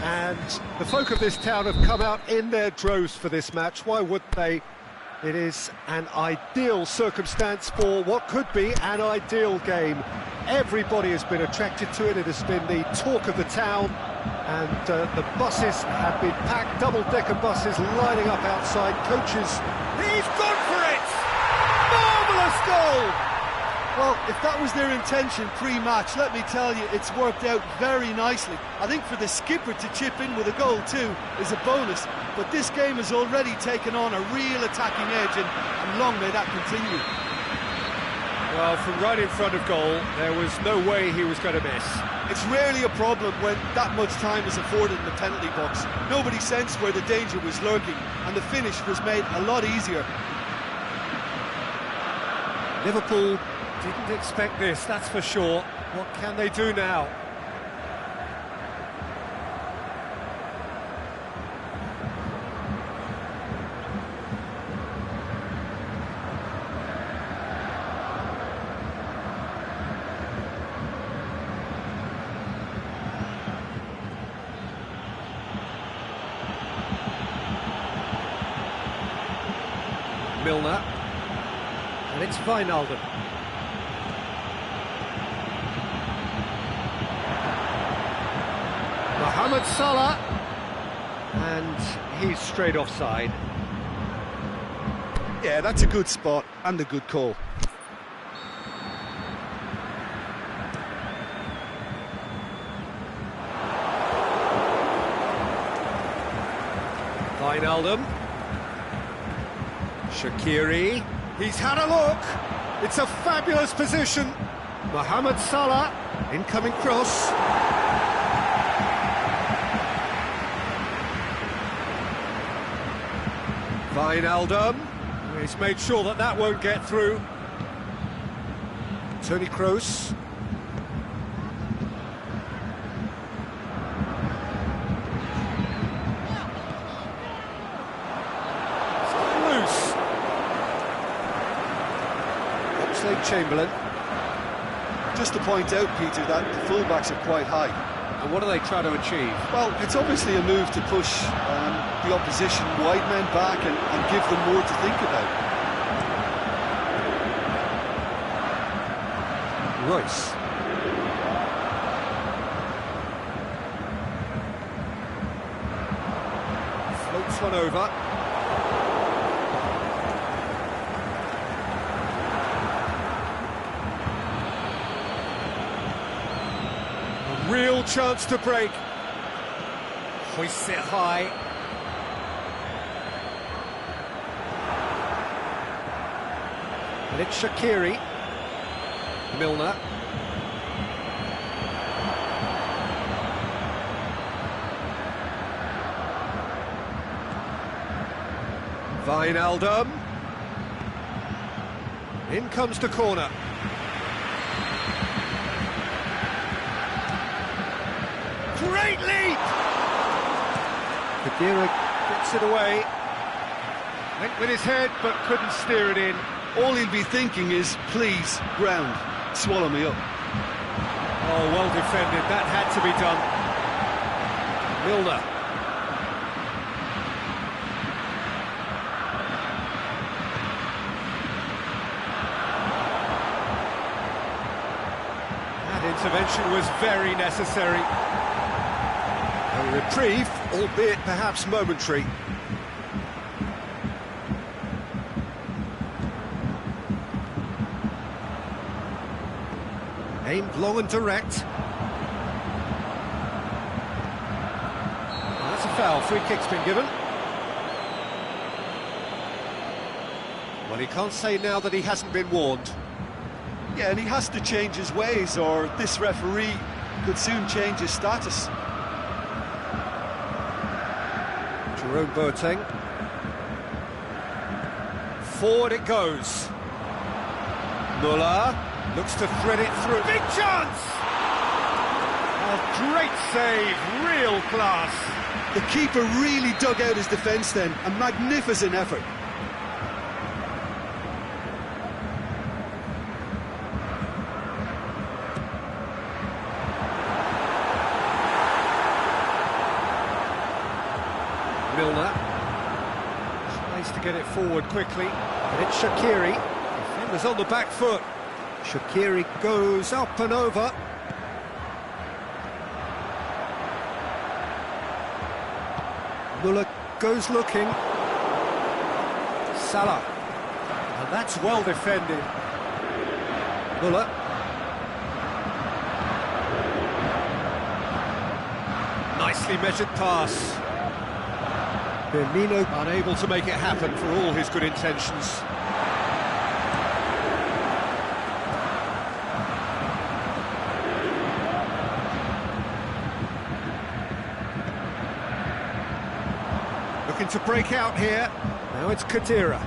Speaker 1: and the folk of this town have come out in their droves for this match. Why wouldn't they? It is an ideal circumstance for what could be an ideal game. Everybody has been attracted to it. It has been the talk of the town and the buses have been packed, double-decker buses lining up outside. Coaches, he's gone for it! Marvellous goal!
Speaker 2: Well, if that was their intention pre-match, let me tell you, it's worked out very nicely. I think for the skipper to chip in with a goal too is a bonus, but this game has already taken on a real attacking edge and long may that continue.
Speaker 1: Well, from right in front of goal, there was no way he was going to miss.
Speaker 2: It's rarely a problem when that much time is afforded in the penalty box. Nobody sensed where the danger was lurking, and the finish was made a lot easier.
Speaker 1: Liverpool didn't expect this, that's for sure. What can they do now? Milner, and it's Wijnaldum. Mohamed Salah, and he's straight offside.
Speaker 2: Yeah, that's a good spot and a good call.
Speaker 1: Wijnaldum. Shaqiri, he's had a look, it's a fabulous position. Mohamed Salah, incoming cross. Wijnaldum, he's made sure that that won't get through. Toni Kroos. Chamberlain.
Speaker 2: Just to point out, Peter, that the fullbacks are quite high.
Speaker 1: And what are they trying to achieve?
Speaker 2: Well, it's obviously a move to push the opposition wide men back and give them more to think about.
Speaker 1: Royce. Floats one over. Real chance to break. Hoists it high. And it's Shaqiri. Milner. Wijnaldum. In comes the corner. Great lead! Khedira gets it away. Went with his head, but couldn't steer it in.
Speaker 2: All he'll be thinking is, please, ground, swallow me up.
Speaker 1: Oh, well defended. That had to be done. Milner. That intervention was very necessary. A reprieve, albeit perhaps momentary. Aimed long and direct. That's a foul, free kick's been given. Well, he can't say now that he hasn't been warned.
Speaker 2: Yeah, and he has to change his ways, or this referee could soon change his status.
Speaker 1: Jerome Boateng. Forward it goes. Muller looks to thread it through. Big chance! A great save, real class.
Speaker 2: The keeper really dug out his defence then, a magnificent effort.
Speaker 1: get it forward quickly. And it's Shaqiri. Defenders on the back foot. Shaqiri goes up and over. Muller goes looking. Salah. And that's well defended. Muller. Nicely measured pass. Firmino unable to make it happen for all his good intentions. Looking to break out here. Now it's Khedira.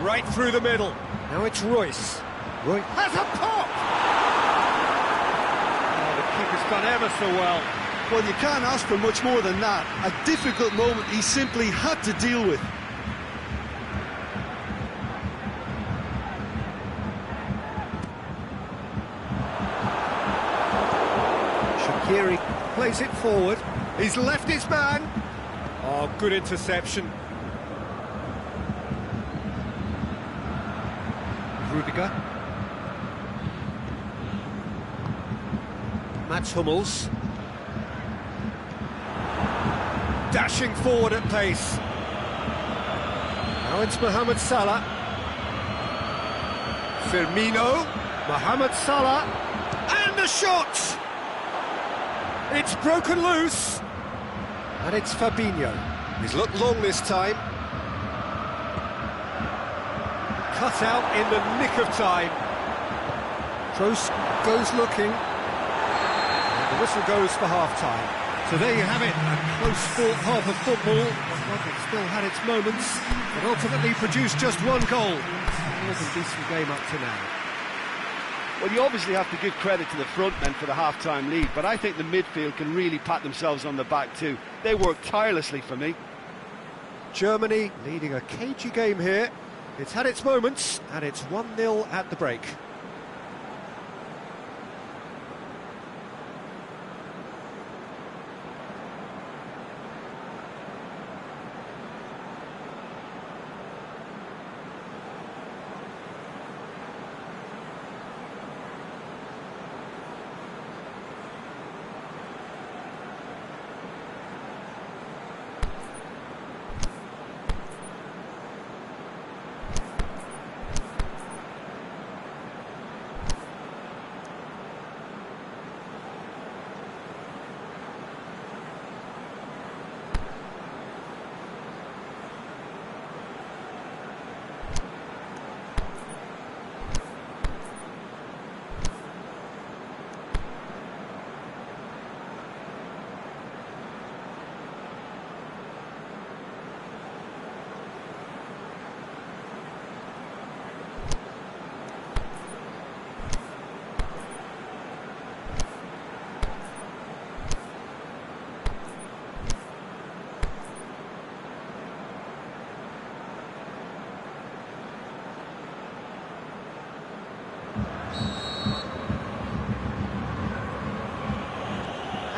Speaker 1: Right through the middle. Now it's Royce. Royce has a pop! Oh, the keeper's done ever so well.
Speaker 2: Well, you can't ask for much more than that. A difficult moment he simply had to deal with.
Speaker 1: Shaqiri plays it forward. He's left his man. Oh, good interception. Rudiger. Mats Hummels. Dashing forward at pace. Now it's Mohamed Salah. Firmino. Mohamed Salah. And the shot! It's broken loose. And it's Fabinho. He's looked long this time. Cut out in the nick of time. Kroos goes looking. And the whistle goes for half-time. So there you have it, a close-fought half of football. One that still had its moments, but ultimately produced just one goal. It was a decent game up to now.
Speaker 2: Well, you obviously have to give credit to the front men for the half-time lead, but I think the midfield can really pat themselves on the back too. They worked tirelessly for me.
Speaker 1: Germany leading a cagey game here. It's had its moments, and it's 1-0 at the break.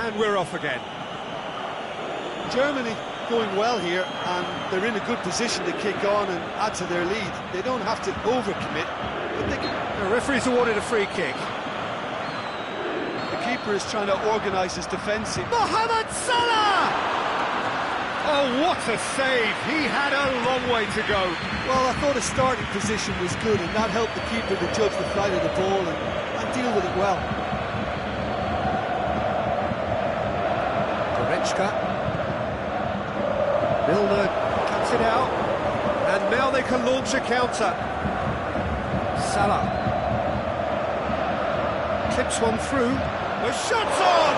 Speaker 1: And we're off again.
Speaker 2: Germany going well here, and they're in a good position to kick on and add to their lead. They don't have to overcommit, but they can...
Speaker 1: The referee's awarded a free kick.
Speaker 2: The keeper is trying to organise his defence.
Speaker 1: Mohamed Salah! Oh, what a save! He had a long way to go.
Speaker 2: Well, I thought his starting position was good, and that helped the keeper to judge the flight of the ball and deal with it well.
Speaker 1: Milner cuts it out, and now they can launch a counter. Salah clips one through. The shot's on,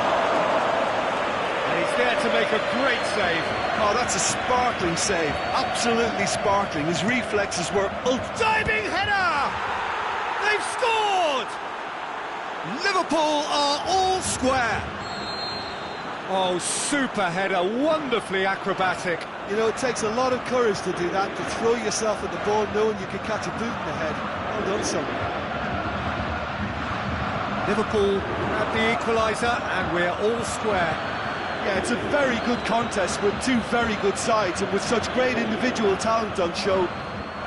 Speaker 1: and he's there to make a great save.
Speaker 2: Oh, that's a sparkling save, absolutely sparkling. His reflexes were
Speaker 1: diving header. They've scored. Liverpool are all square. Oh, super header, wonderfully acrobatic.
Speaker 2: You know, it takes a lot of courage to do that, to throw yourself at the ball knowing you could catch a boot in the head. Well done, son.
Speaker 1: Liverpool grab the equaliser, and we're all square.
Speaker 2: Yeah, it's a very good contest with two very good sides, and with such great individual talent on show,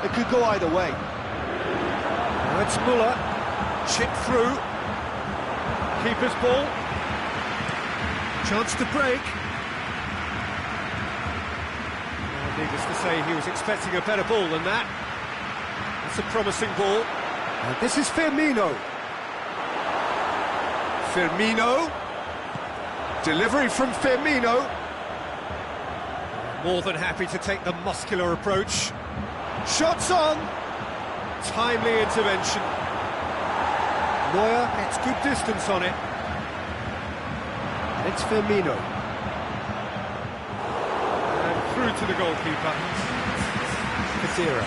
Speaker 2: it could go either way.
Speaker 1: Now it's Muller, chip through, keeper's ball, chance to break. Well, needless to say, he was expecting a better ball than that. It's a promising ball. And this is Firmino. Firmino. Delivery from Firmino. More than happy to take the muscular approach. Shots on. Timely intervention. Neuer gets good distance on it. It's Firmino. And through to the goalkeeper. Kadira.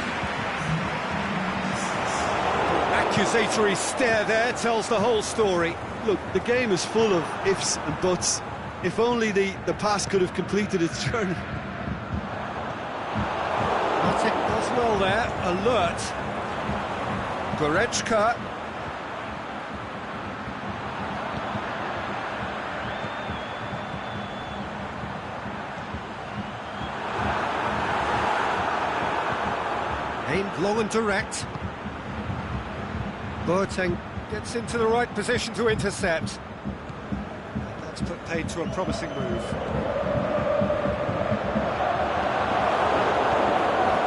Speaker 1: Accusatory stare there tells the whole story.
Speaker 2: Look, the game is full of ifs and buts. If only the pass could have completed its journey.
Speaker 1: Matic does well there, alert. Goretzka. Aimed long and direct. Boateng gets into the right position to intercept. And that's put paid to a promising move.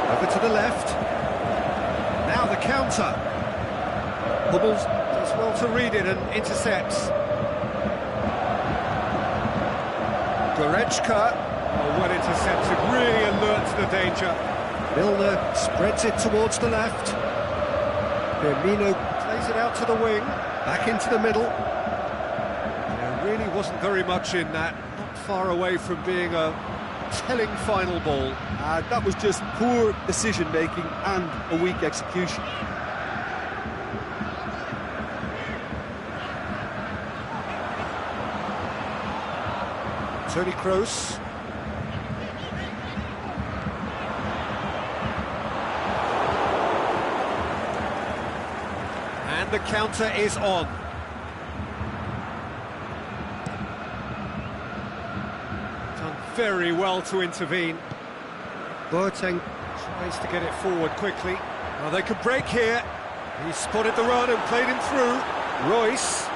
Speaker 1: Over to the left. Now the counter. Hummels does well to read it and intercepts. Goretzka, well intercepted, really alert to the danger. Milner spreads it towards the left. Firmino plays it out to the wing, back into the middle. There really wasn't very much in that, not far away from being a telling final ball.
Speaker 2: That was just poor decision-making and a weak execution.
Speaker 1: Toni Kroos. And the counter is on. Done very well to intervene. Boateng tries to get it forward quickly. Well, they could break here. He spotted the run and played him through. Royce.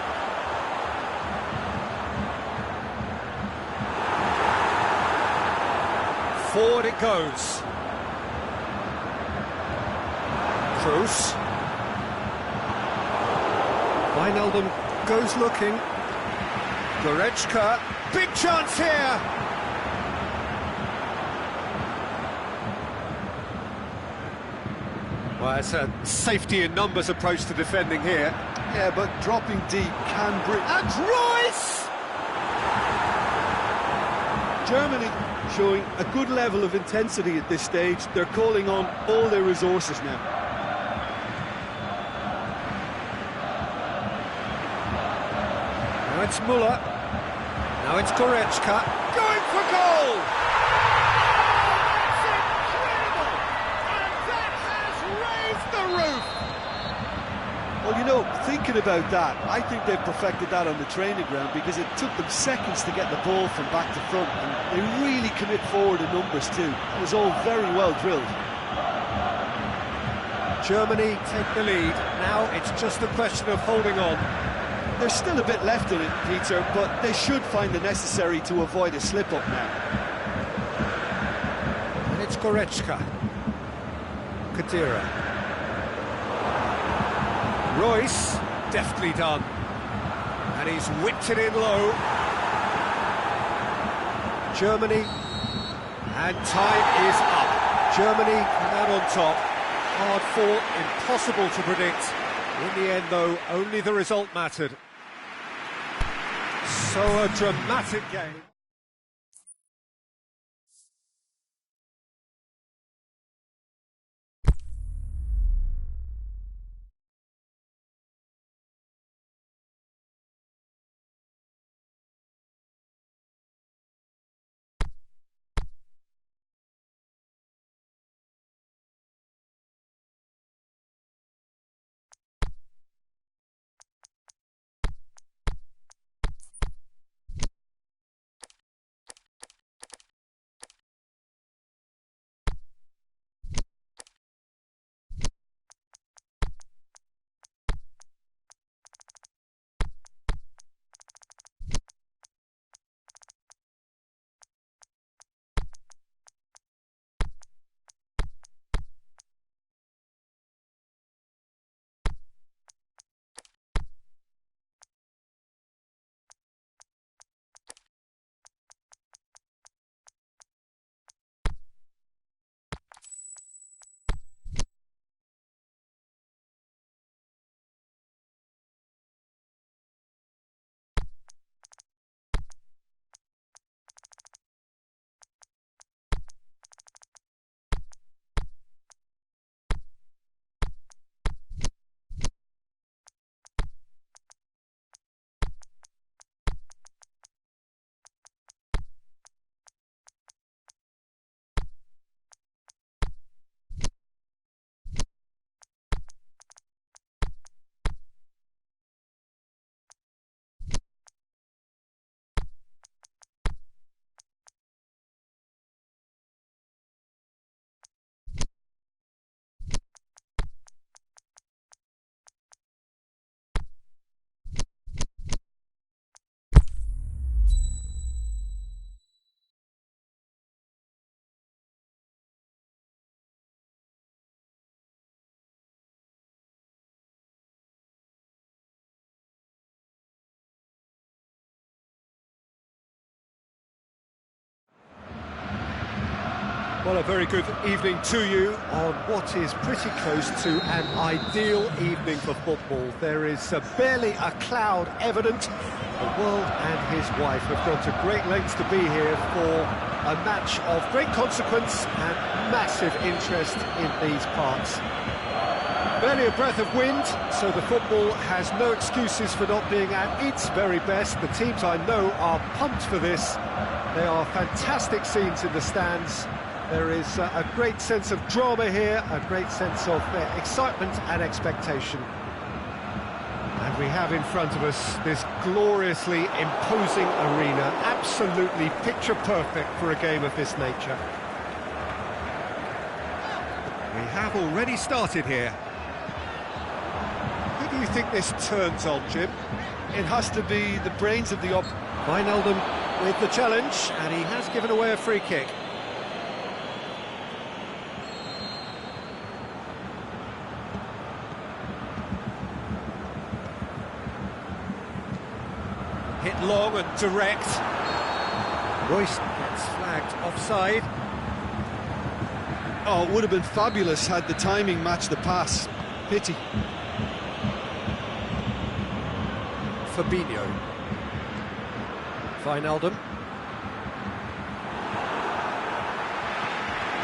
Speaker 1: Forward it goes. Kroos. Wijnaldum goes looking. Goretzka. Big chance here. Well, it's a safety in numbers approach to defending here.
Speaker 2: Yeah, but dropping deep can bring...
Speaker 1: And Royce!
Speaker 2: Germany showing a good level of intensity at this stage. They're calling on all their resources now.
Speaker 1: Now it's Muller. Now it's Goretzka. Going for goal! That's incredible! And that has raised the roof!
Speaker 2: Well, you know, thinking about that, I think they've perfected that on the training ground, because it took them seconds to get the ball from back to front, and they really commit forward in numbers too. It was all very well drilled.
Speaker 1: Germany take the lead. Now it's just a question of holding on.
Speaker 2: There's still a bit left in it, Peter, but they should find the necessary to avoid a slip-up now.
Speaker 1: And it's Goretzka. Kadira. Royce, deftly done. And he's whipped it in low. Germany. And time is up. Germany come out on top. Hard fought, impossible to predict. In the end, though, only the result mattered. So a dramatic game. Well, a very good evening to you on what is pretty close to an ideal evening for football. There is barely a cloud evident. The world and his wife have gone to great lengths to be here for a match of great consequence and massive interest in these parts. Barely a breath of wind, so the football has no excuses for not being at its very best. The teams I know are pumped for this. There are fantastic scenes in the stands. There is a great sense of drama here, a great sense of excitement and expectation. And we have in front of us this gloriously imposing arena, absolutely picture perfect for a game of this nature. We have already started here. Who do you think this turns on, Jim?
Speaker 2: It has to be the brains of the
Speaker 1: Wijnaldum with the challenge, and he has given away a free kick. Hit long and direct. Royce gets flagged offside.
Speaker 2: Oh, it would have been fabulous had the timing matched the pass. Pity.
Speaker 1: Fabinho. Wijnaldum.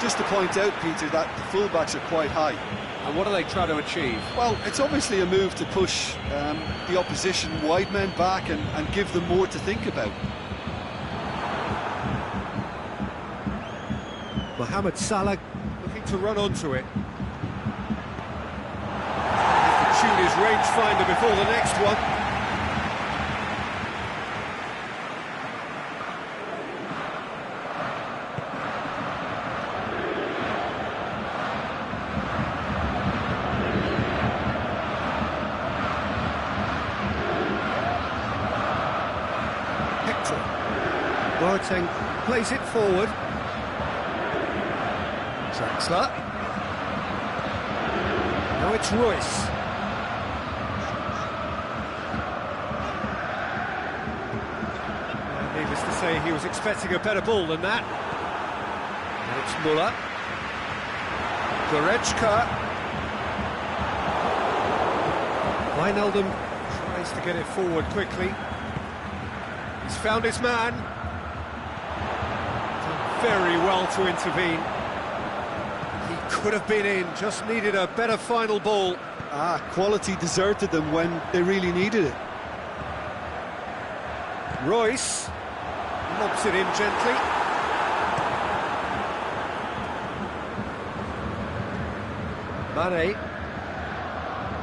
Speaker 2: Just to point out, Peter, that the fullbacks are quite high.
Speaker 1: And what are they trying to achieve?
Speaker 2: Well, it's obviously a move to push the opposition wide men back and give them more to think about.
Speaker 1: Mohamed Salah looking to run onto it. Has to tune his rangefinder before the next one. Boateng plays it forward. Draxler. Now it's Royce. Needless to say, he was expecting a better ball than that. And it's Muller. Goretzka. Wijnaldum tries to get it forward quickly. He's found his man. Very well to intervene. He could have been in, just needed a better final ball.
Speaker 2: Quality deserted them when they really needed it.
Speaker 1: Royce lobs it in gently. Mane.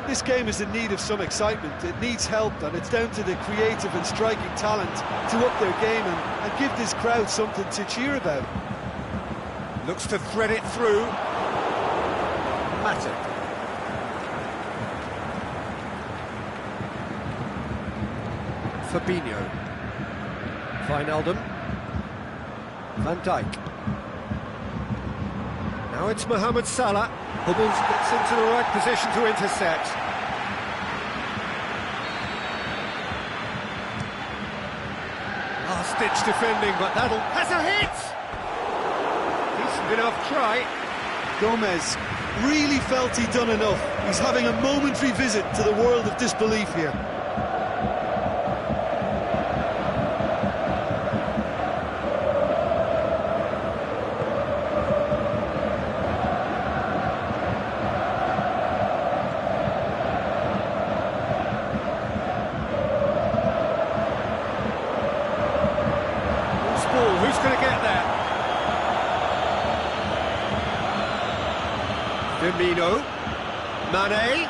Speaker 2: This game is in need of some excitement. It needs help, and it's down to the creative and striking talent to up their game and give this crowd something to cheer about.
Speaker 1: Looks to thread it through. Matic. Fabinho. Wijnaldum. Van Dijk. Now it's Mohamed Salah. Hummels gets into the right position to intercept. Last-ditch defending, but that'll... has a hit! Decent enough try.
Speaker 2: Gomez really felt he'd done enough. He's having a momentary visit to the world of disbelief here.
Speaker 1: Who's going to get there? Firmino. Mane.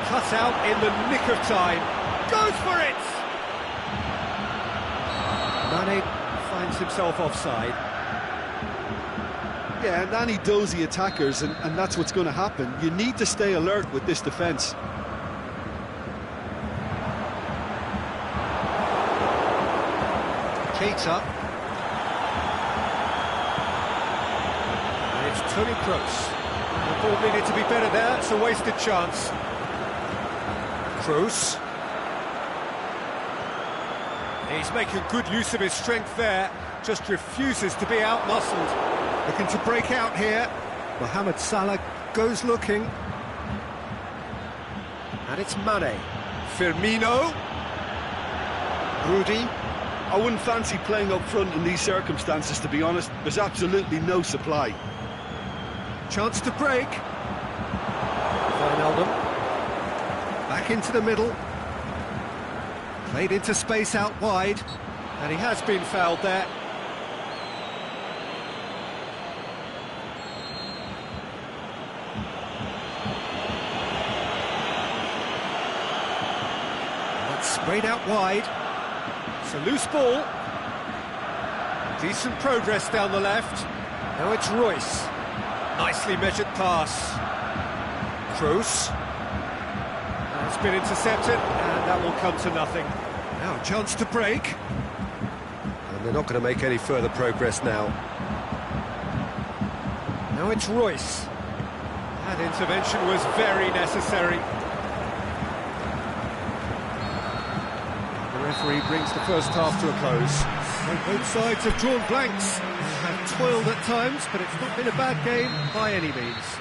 Speaker 1: Cut out in the nick of time. Goes for it! Mane finds himself offside.
Speaker 2: Yeah, and any dozy attackers, and that's what's going to happen. You need to stay alert with this defence.
Speaker 1: Keita. And it's Toni Kroos. The ball needed to be better there, it's a wasted chance. Kroos. He's making good use of his strength there, just refuses to be outmuscled. Looking to break out here. Mohamed Salah goes looking. And it's Mane. Firmino. Rudy.
Speaker 2: I wouldn't fancy playing up front in these circumstances, to be honest. There's absolutely no supply.
Speaker 1: Chance to break. Wijnaldum. Back into the middle. Played into space out wide. And he has been fouled there. That's sprayed out wide. It's a loose ball. Decent progress down the left. Now it's Royce. Nicely measured pass. Kroos. It's been intercepted, and that will come to nothing. Now a chance to break. And they're not going to make any further progress now. Now it's Royce. That intervention was very necessary. The referee brings the first half to a close. So both sides have drawn blanks. They have toiled at times, but it's not been a bad game by any means.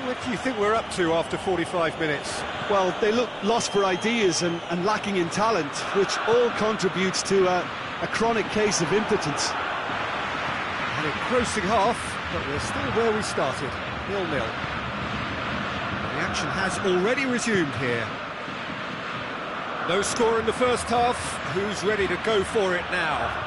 Speaker 1: What do you think we're up to after 45 minutes?
Speaker 2: Well, they look lost for ideas and lacking in talent, which all contributes to a chronic case of impotence.
Speaker 1: An engrossing half, but we're still where we started, 0-0. The action has already resumed here. No score in the first half. Who's ready to go for it now?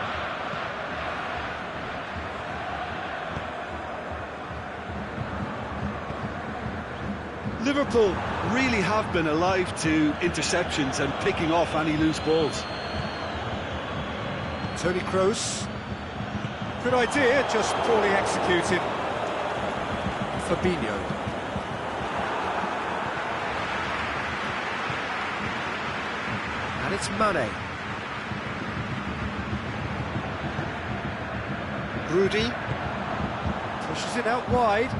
Speaker 2: Liverpool really have been alive to interceptions and picking off any loose balls.
Speaker 1: Toni Kroos. Good idea, just poorly executed. Fabinho. And it's Mane. Rudy. Pushes it out wide.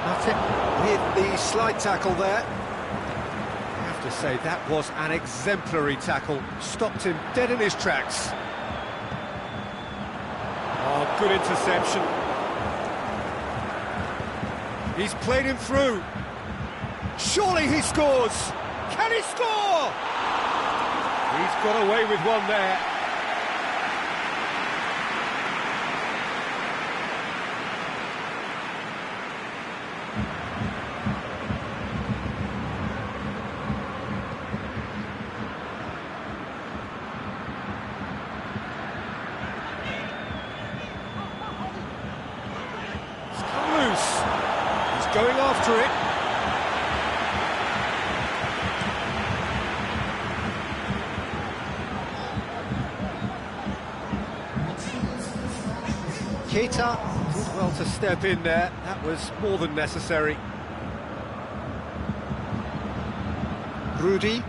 Speaker 1: That's it, with the slide tackle there. I have to say, that was an exemplary tackle. Stopped him dead in his tracks. Oh, good interception. He's played him through. Surely he scores! Can he score? He's got away with one there. Going after it. Keita did well to step in there. That was more than necessary. Rudy.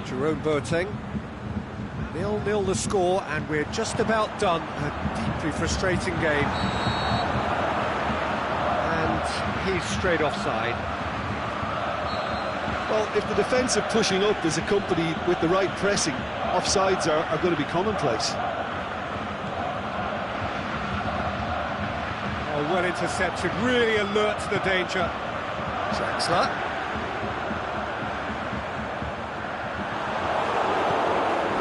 Speaker 1: Jerome Boateng. 0-0 the score, and we're just about done. A deeply frustrating game. He's straight offside.
Speaker 2: Well, if the defensive pushing up is accompanied with the right pressing, offsides are going to be commonplace.
Speaker 1: Oh, well intercepted, really alert to the danger. Draxler.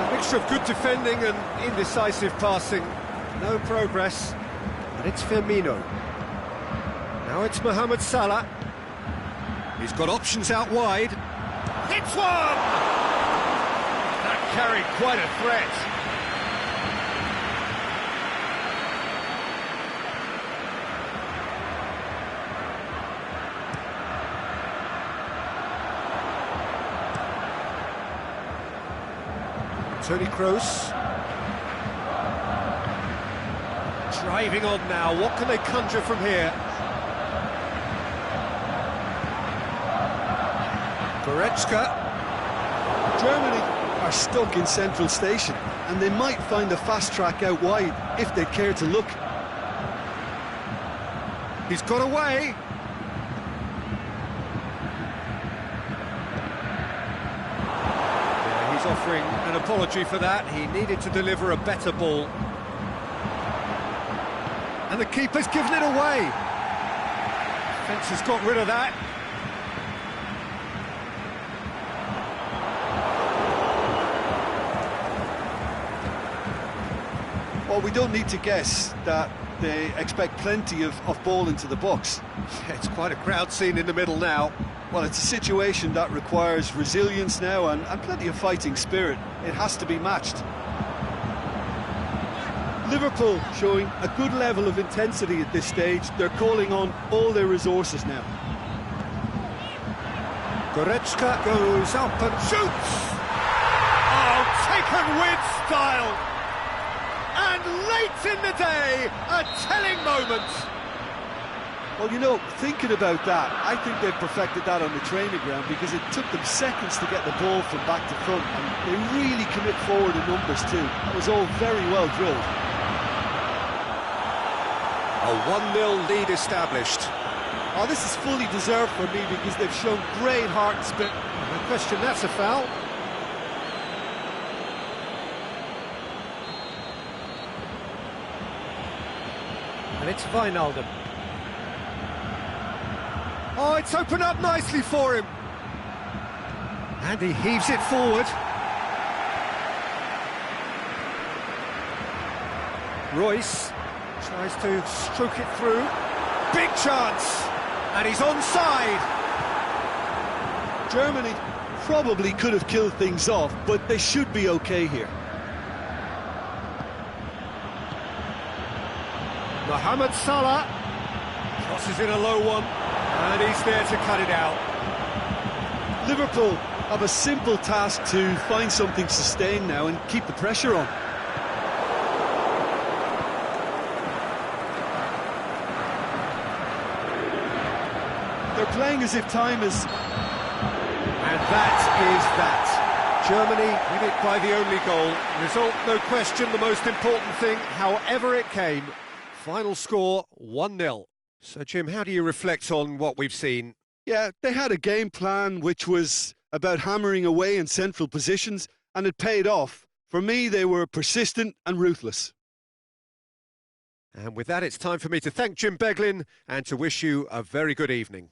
Speaker 1: A mixture of good defending and indecisive passing. No progress. And it's Firmino. Now it's Mohamed Salah. He's got options out wide. Hits one! That carried quite a threat. Toni Kroos. Driving on now. What can they conjure from here? Goretzka.
Speaker 2: Germany are stuck in central station, and they might find a fast track out wide if they care to look.
Speaker 1: He's got away. offering an apology for that. He needed to deliver a better ball. And the keeper's given it away. Defence has got rid of that.
Speaker 2: Well, we don't need to guess that they expect plenty of ball into the box.
Speaker 1: Yeah, it's quite a crowd scene in the middle now.
Speaker 2: Well, it's a situation that requires resilience now and plenty of fighting spirit. It has to be matched. Liverpool showing a good level of intensity at this stage. They're calling on all their resources now.
Speaker 1: Goretzka goes up and shoots! Oh, taken with style! And late in the day, a telling moment!
Speaker 2: Well, you know, thinking about that, I think they've perfected that on the training ground because it took them seconds to get the ball from back to front, and they really commit forward in numbers too. That was all very well drilled.
Speaker 1: A 1-0 lead established.
Speaker 2: Oh, this is fully deserved for me because they've shown great heart and spirit.
Speaker 1: No question, that's a foul. And it's Wijnaldum. Oh, it's opened up nicely for him. And he heaves it forward. Royce tries to stroke it through. Big chance! And he's onside.
Speaker 2: Germany probably could have killed things off, but they should be okay here.
Speaker 1: Mohamed Salah crosses in a low one, and he's there to cut it out.
Speaker 2: Liverpool have a simple task to find something sustained now and keep the pressure on. They're playing as if time is...
Speaker 1: And that is that. Germany win it by the only goal. Result, no question, the most important thing, however it came. Final score, 1-0. So, Jim, how do you reflect on what we've seen?
Speaker 2: Yeah, they had a game plan which was about hammering away in central positions, and it paid off. For me, they were persistent and ruthless.
Speaker 1: And with that, it's time for me to thank Jim Beglin and to wish you a very good evening.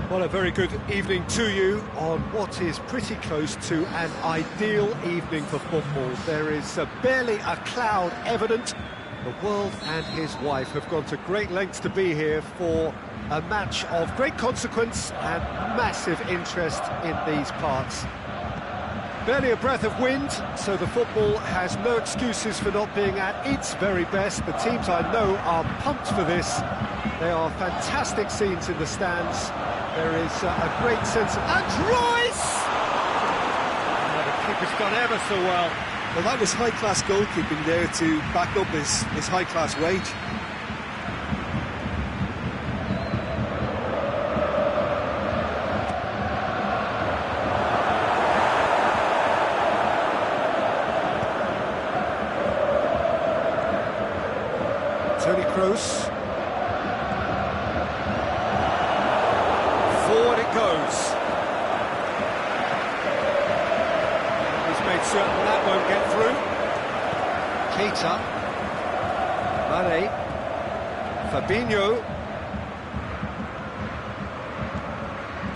Speaker 1: Well, a very good evening to you on what is pretty close to an ideal evening for football. There is barely a cloud evident. The world and his wife have gone to great lengths to be here for a match of great consequence and massive interest in these parts. Barely a breath of wind, so the football has no excuses for not being at its very best. The teams I know are pumped for this. They are fantastic scenes in the stands. There is a great sense of... And Royce! Oh, the keeper's done ever so well.
Speaker 2: Well, that was high-class goalkeeping there to back up his high-class wage.
Speaker 1: Toni Kroos. Forward it goes. He's made certain that won't get through. Keita. Mane. Fabinho.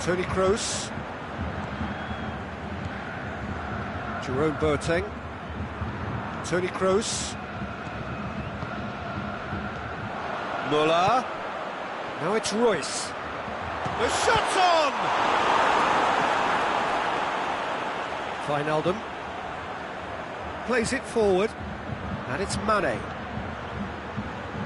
Speaker 1: Toni Kroos. Jerome Boateng. Toni Kroos. Muller. Now it's Royce. The shot's on! Wijnaldum. Plays it forward. And it's Mane.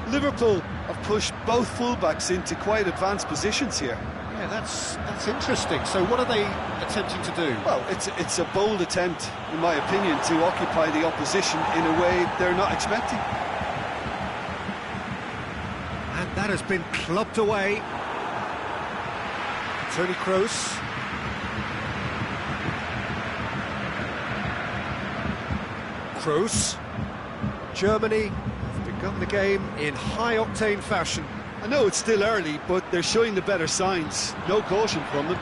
Speaker 2: Liverpool have pushed both fullbacks into quite advanced positions here.
Speaker 1: Yeah, that's interesting. So what are they attempting to do?
Speaker 2: Well, it's a bold attempt, in my opinion, to occupy the opposition in a way they're not expecting.
Speaker 1: And that has been clubbed away. Toni Kroos. Kroos. Germany have begun the game in high-octane fashion.
Speaker 2: I know it's still early, but they're showing the better signs. No caution from them.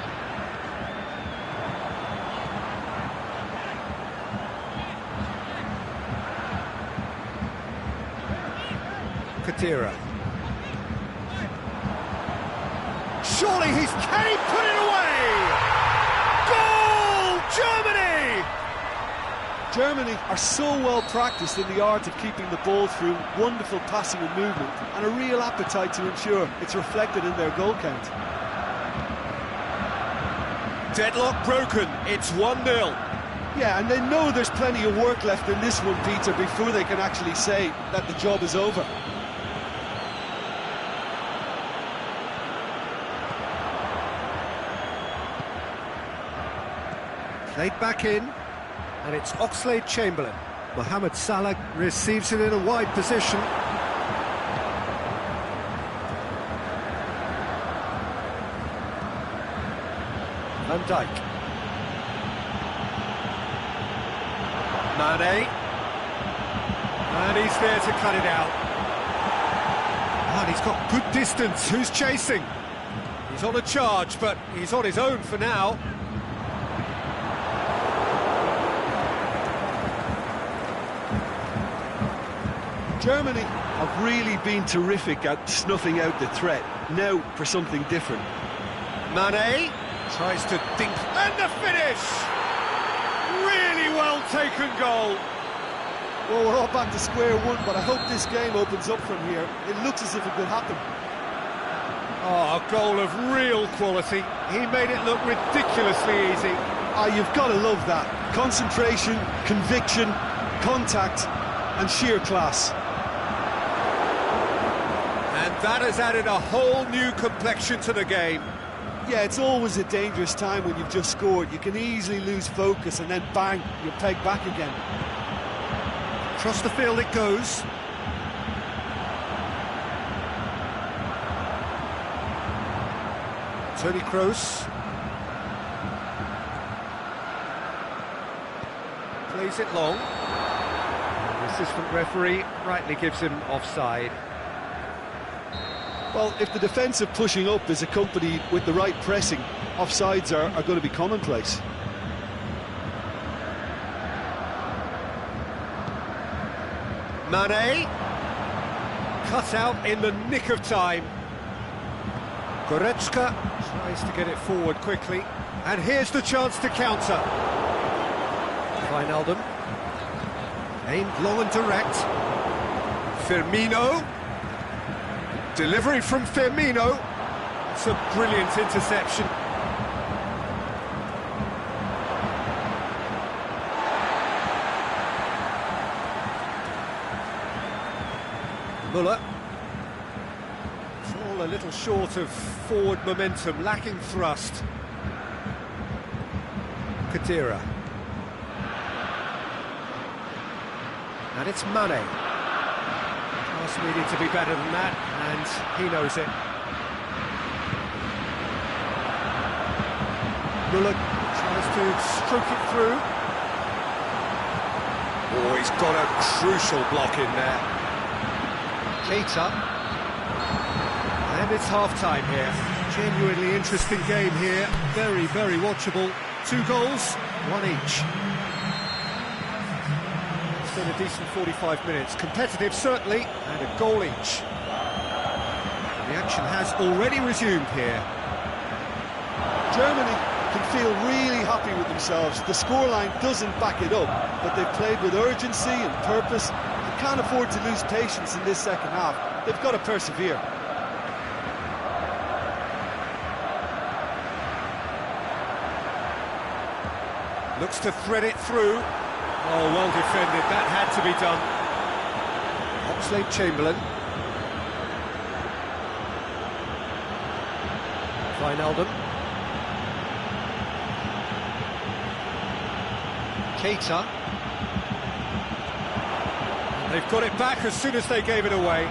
Speaker 1: Khedira. Surely he's... Can he put it away? Goal! Germany!
Speaker 2: Germany are so well practiced in the art of keeping the ball through wonderful passing and movement, and a real appetite to ensure it's reflected in their goal count.
Speaker 1: Deadlock broken, it's 1-0.
Speaker 2: Yeah, and they know there's plenty of work left in this one, Peter, before they can actually say that the job is over.
Speaker 1: Played back in. And it's Oxlade-Chamberlain. Mohamed Salah receives it in a wide position. Van Dijk. Mane. And he's there to cut it out. And he's got good distance. Who's chasing? He's on a charge, but he's on his own for now.
Speaker 2: Germany have really been terrific at snuffing out the threat. Now for something different.
Speaker 1: Mane tries to dink, and the finish! Really well taken goal.
Speaker 2: Well, we're all back to square one, but I hope this game opens up from here. It looks as if it could happen.
Speaker 1: Oh, a goal of real quality. He made it look ridiculously easy.
Speaker 2: Ah, you've got to love that. Concentration, conviction, contact, and sheer class.
Speaker 1: And that has added a whole new complexion to the game.
Speaker 2: Yeah, it's always a dangerous time when you've just scored. You can easily lose focus and then bang, you're pegged back again.
Speaker 1: Across the field it goes. Toni Kroos. Plays it long. The assistant referee rightly gives him offside.
Speaker 2: Well, if the defensive pushing up is accompanied with the right pressing, offsides are going to be commonplace.
Speaker 1: Mane, cut out in the nick of time. Goretzka tries to get it forward quickly, and here's the chance to counter. Wijnaldum, aimed long and direct. Firmino. Delivery from Firmino. It's a brilliant interception. Muller. It's all a little short of forward momentum, lacking thrust. Khedira. And it's Mane. Pass needed to be better than that, and he knows it. Muller tries to stroke it through. Oh, he's got a crucial block in there. Keita. And it's half-time here. Genuinely interesting game here. Very, very watchable. 2 goals, 1 each. It's been a decent 45 minutes. Competitive, certainly, and a goal each. The action has already resumed here.
Speaker 2: Germany can feel really happy with themselves. The scoreline doesn't back it up, but they've played with urgency and purpose. They can't afford to lose patience in this second half. They've got to persevere.
Speaker 1: Looks to thread it through. Oh, well defended. That had to be done. Oxlade-Chamberlain. Wijnaldum. Keita. They've got it back as soon as they gave it away.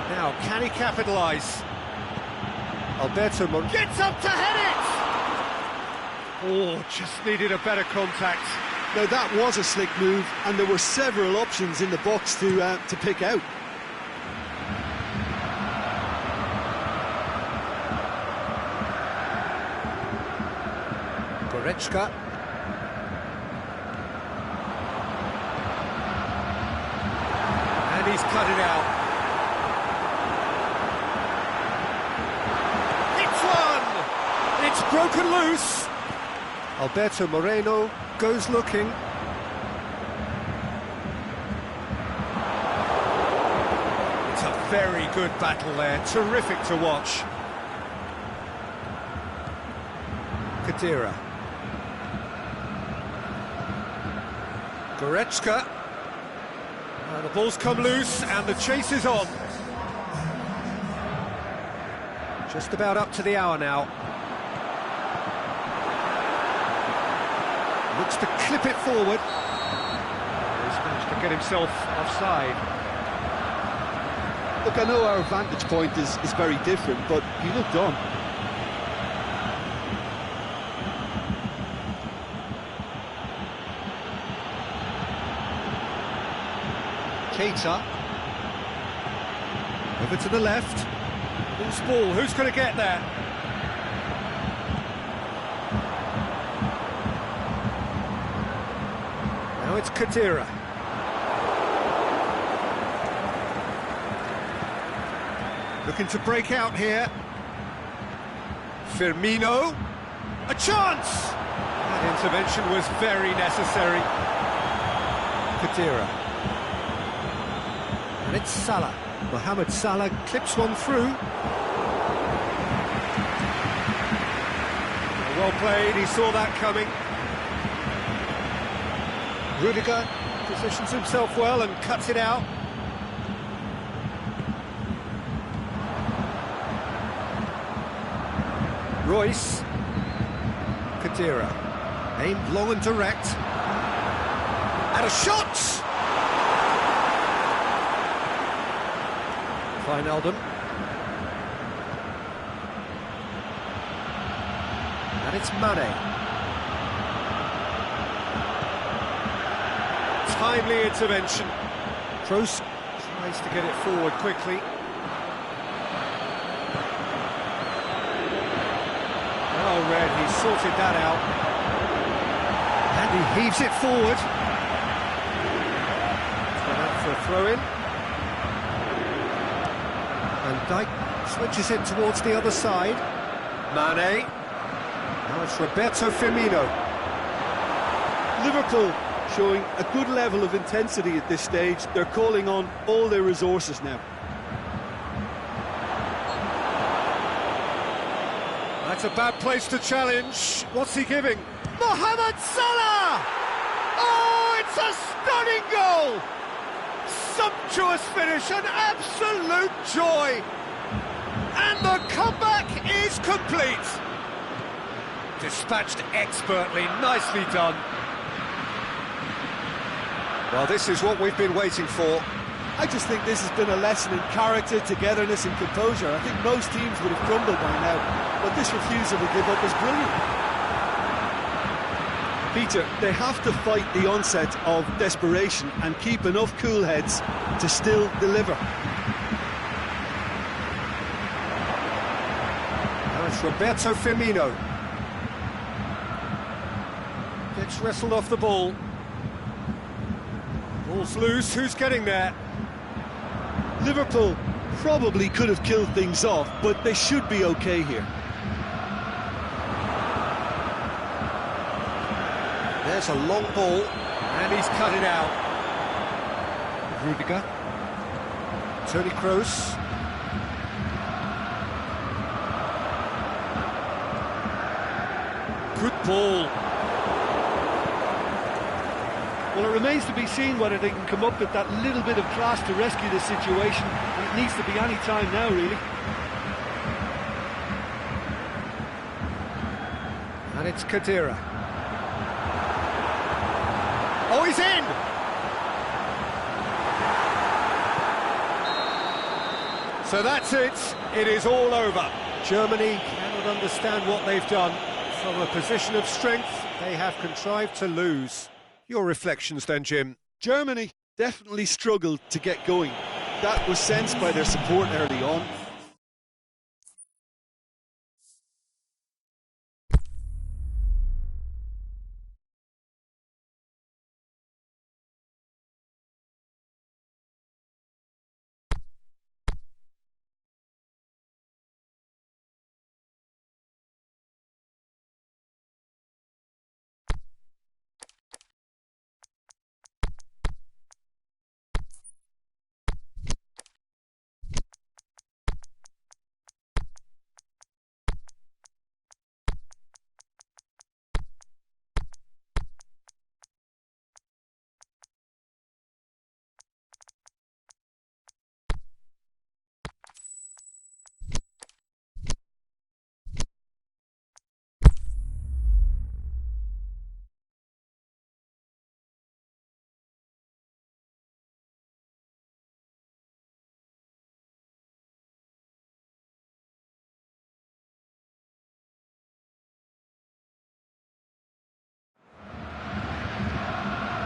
Speaker 1: Now, can he capitalise? Alberto Mon gets up to head it! Oh, just needed a better contact.
Speaker 2: Now that was a slick move, and there were several options in the box to pick out.
Speaker 1: Goretzka. And he's cut it out. It's one! It's broken loose. Alberto Moreno goes looking. It's a very good battle there, terrific to watch. Khedira. Goretzka. The ball's come loose and the chase is on. Just about up to the hour now. Looks to clip it forward. He's managed to get himself offside.
Speaker 2: Look, I know our vantage point is very different, but he looked on.
Speaker 1: Keita. Over to the left. Loose ball, who's going to get there? Now it's Khedira. Looking to break out here. Firmino. A chance! That intervention was very necessary. Khedira. And it's Salah. Mohamed Salah clips one through. Well played, he saw that coming. Rudiger positions himself well and cuts it out. Royce. Khedira. Aimed long and direct. And a shot! Wijnaldum. And it's Mane. Timely intervention. Kroos tries to get it forward quickly. Oh, Red, he's sorted that out. And he heaves it forward. It's gone out for a throw-in. And Dijk switches it towards the other side. Mane. Now it's Roberto Firmino.
Speaker 2: Liverpool showing a good level of intensity at this stage. They're calling on all their resources now.
Speaker 1: That's a bad place to challenge. What's he giving? Mohamed Salah! Oh, it's a stunning goal! Sumptuous finish, an absolute joy! And the comeback is complete! Dispatched expertly, nicely done. Well, this is what we've been waiting for.
Speaker 2: I just think this has been a lesson in character, togetherness and composure. I think most teams would have crumbled by now, but this refusal to give up is brilliant. Peter, they have to fight the onset of desperation and keep enough cool heads to still deliver.
Speaker 1: It's Roberto Firmino. Gets wrestled off the ball. Ball's loose, who's getting there?
Speaker 2: Liverpool probably could have killed things off, but they should be okay here.
Speaker 1: There's a long ball, and he's cut it out. Rudiger. Toni Kroos. Good ball.
Speaker 2: Well, it remains to be seen whether they can come up with that little bit of class to rescue the situation. It needs to be any time now, really.
Speaker 1: And it's Khedira. Oh, he's in! So that's it. It is all over. Germany cannot understand what they've done. From a position of strength, they have contrived to lose. Your reflections then, Jim?
Speaker 2: Germany definitely struggled to get going. That was sensed by their support early on.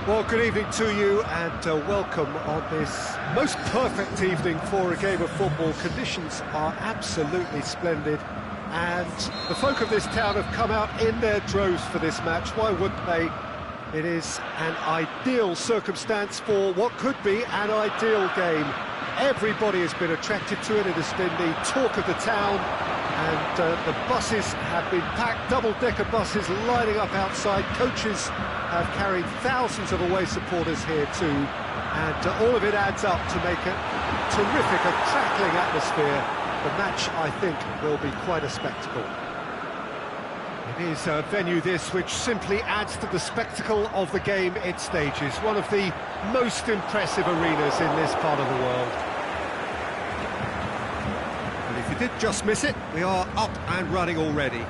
Speaker 1: Well, good evening to you and welcome on this most perfect evening for a game of football. Conditions are absolutely splendid and the folk of this town have come out in their droves for this match. Why wouldn't they? It is an ideal circumstance for what could be an ideal game. Everybody has been attracted to it. It has been the talk of the town and the buses have been packed, double-decker buses lining up outside. Coaches have carried thousands of away supporters here too, and all of it adds up to make a terrific, a crackling atmosphere. The match, I think, will be quite a spectacle. It is a venue this which simply adds to the spectacle of the game it stages. One of the most impressive arenas in this part of the world. And if you did just miss it, we are up and running already.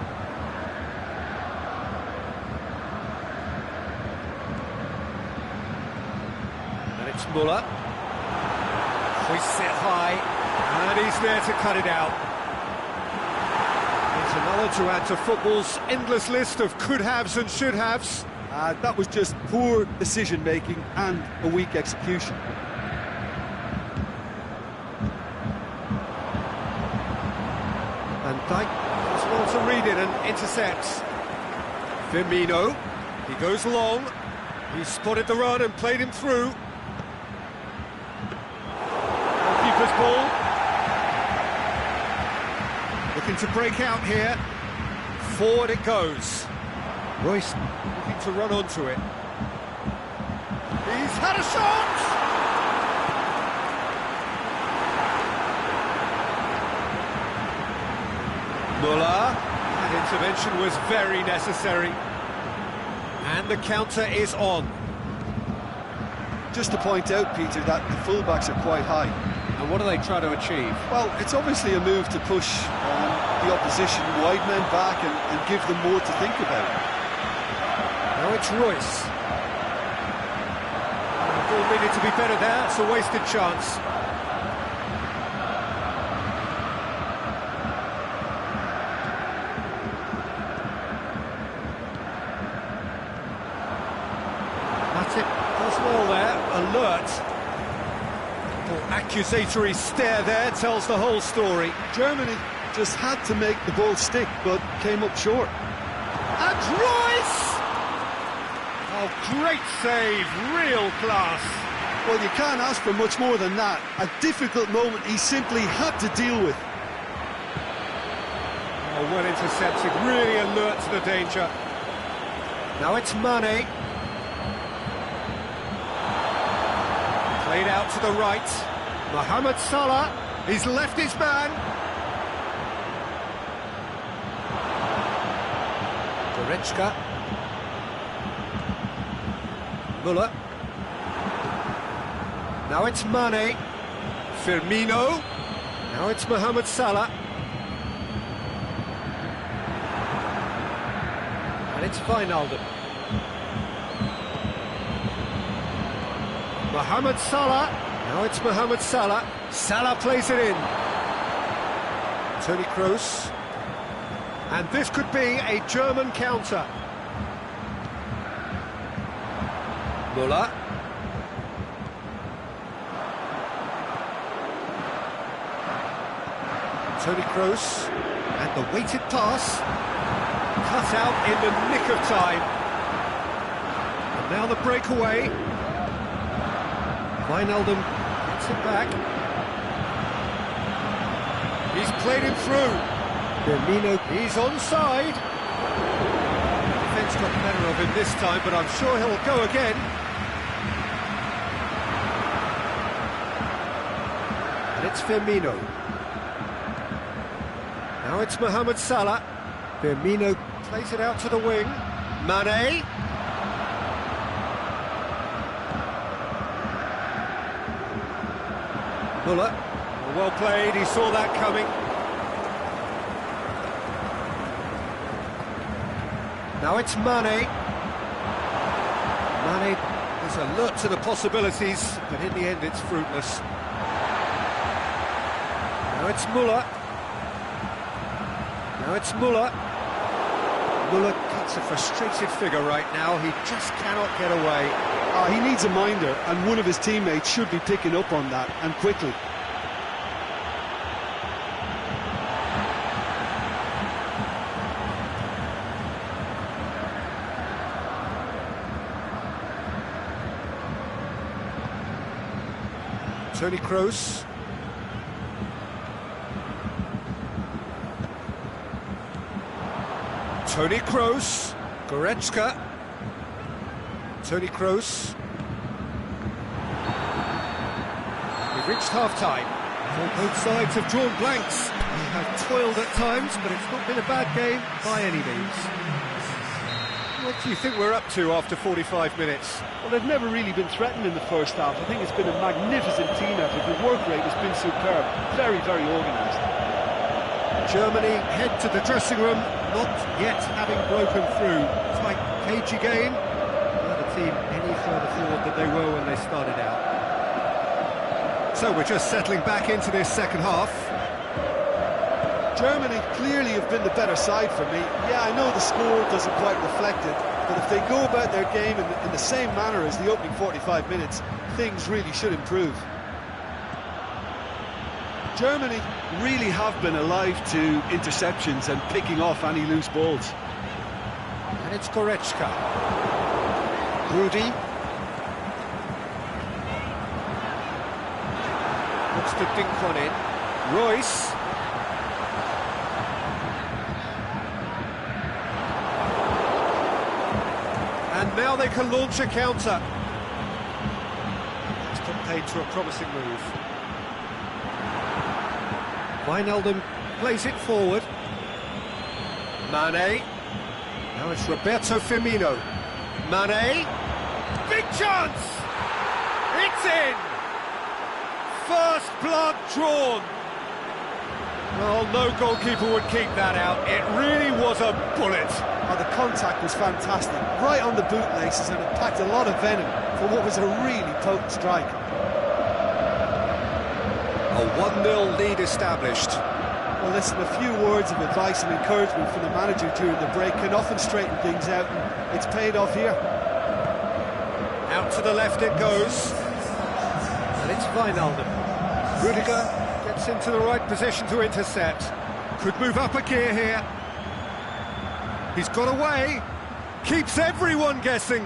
Speaker 1: Muller, hoists it high, and he's there to cut it out. It's another to add to football's endless list of could-haves and should-haves.
Speaker 2: That was just poor decision-making and a weak execution.
Speaker 1: And Dijk does well to read it and intercepts. Firmino, he goes long, he spotted the run and played him through. Ball. Looking to break out here. Forward it goes. Royce looking to run onto it. He's had a shot! Muller. That intervention was very necessary. And the counter is on.
Speaker 2: Just to point out, Peter, that the fullbacks are quite high.
Speaker 1: And what do they try to achieve?
Speaker 2: Well, it's obviously a move to push the opposition wide men back and give them more to think about.
Speaker 1: Now it's Royce. The ball needed to be better there, it's a wasted chance. Gets it as well there, alert. Accusatory stare there tells the whole story.
Speaker 2: Germany just had to make the ball stick, but came up short.
Speaker 1: And Royce! Oh, great save, real class.
Speaker 2: Well, you can't ask for much more than that. A difficult moment he simply had to deal with.
Speaker 1: Oh, well intercepted, really alert to the danger. Now it's Mane. Played out to the right. Mohamed Salah, he's left his man. Goretzka. Müller. Now it's Mane. Firmino. Now it's Mohamed Salah. And it's Wijnaldum. Mohamed Salah. Now it's Mohamed Salah. Salah plays it in. Toni Kroos. And this could be a German counter. Müller. Toni Kroos. And the weighted pass. Cut out in the nick of time. And now the breakaway. Wijnaldum gets it back. He's played him through. Firmino, he's onside. Defence got the better of him this time, but I'm sure he'll go again. And it's Firmino. Now it's Mohamed Salah. Firmino plays it out to the wing. Mane. Müller. Well played, he saw that coming. Now it's Mane. Mane is alert to the possibilities, but in the end it's fruitless. Now it's Müller. Now it's Müller. Müller cuts a frustrated figure right now, he just cannot get away.
Speaker 2: He needs a minder, and one of his teammates should be picking up on that, and quickly.
Speaker 1: Toni Kroos. Toni Kroos. Goretzka. Toni Kroos. We've reached half-time. Both sides have drawn blanks. They have toiled at times, but it's not been a bad game by any means. What do you think we're up to after 45 minutes?
Speaker 2: Well, they've never really been threatened in the first half. I think it's been a magnificent team effort. The work rate has been superb. Very, very organised.
Speaker 1: Germany head to the dressing room, not yet having broken through. Tight, cagey game. Not a team any further forward than they were when they started out. So we're just settling back into this second half.
Speaker 2: Germany clearly have been the better side for me. Yeah, I know the score doesn't quite reflect it, but if they go about their game in the same manner as the opening 45 minutes, things really should improve. Germany really have been alive to interceptions and picking off any loose balls.
Speaker 1: And it's Goretzka. Rudy. Looks to dink one in. Royce. And now they can launch a counter. It's put paid to a promising move. Wijnaldum plays it forward. Mane. Now it's Roberto Firmino. Mane. Big chance! It's in! First blood drawn. Well, no goalkeeper would keep that out. It really was a bullet.
Speaker 2: Oh, the contact was fantastic. Right on the bootlaces, and it packed a lot of venom for what was a really potent strike.
Speaker 1: A 1-0 lead established.
Speaker 2: Well, listen, a few words of advice and encouragement from the manager during the break can often straighten things out, and it's paid off here.
Speaker 1: Out to the left it goes. And it's Wijnaldum. Rudiger gets into the right position to intercept. Could move up a gear here. He's got away. Keeps everyone guessing.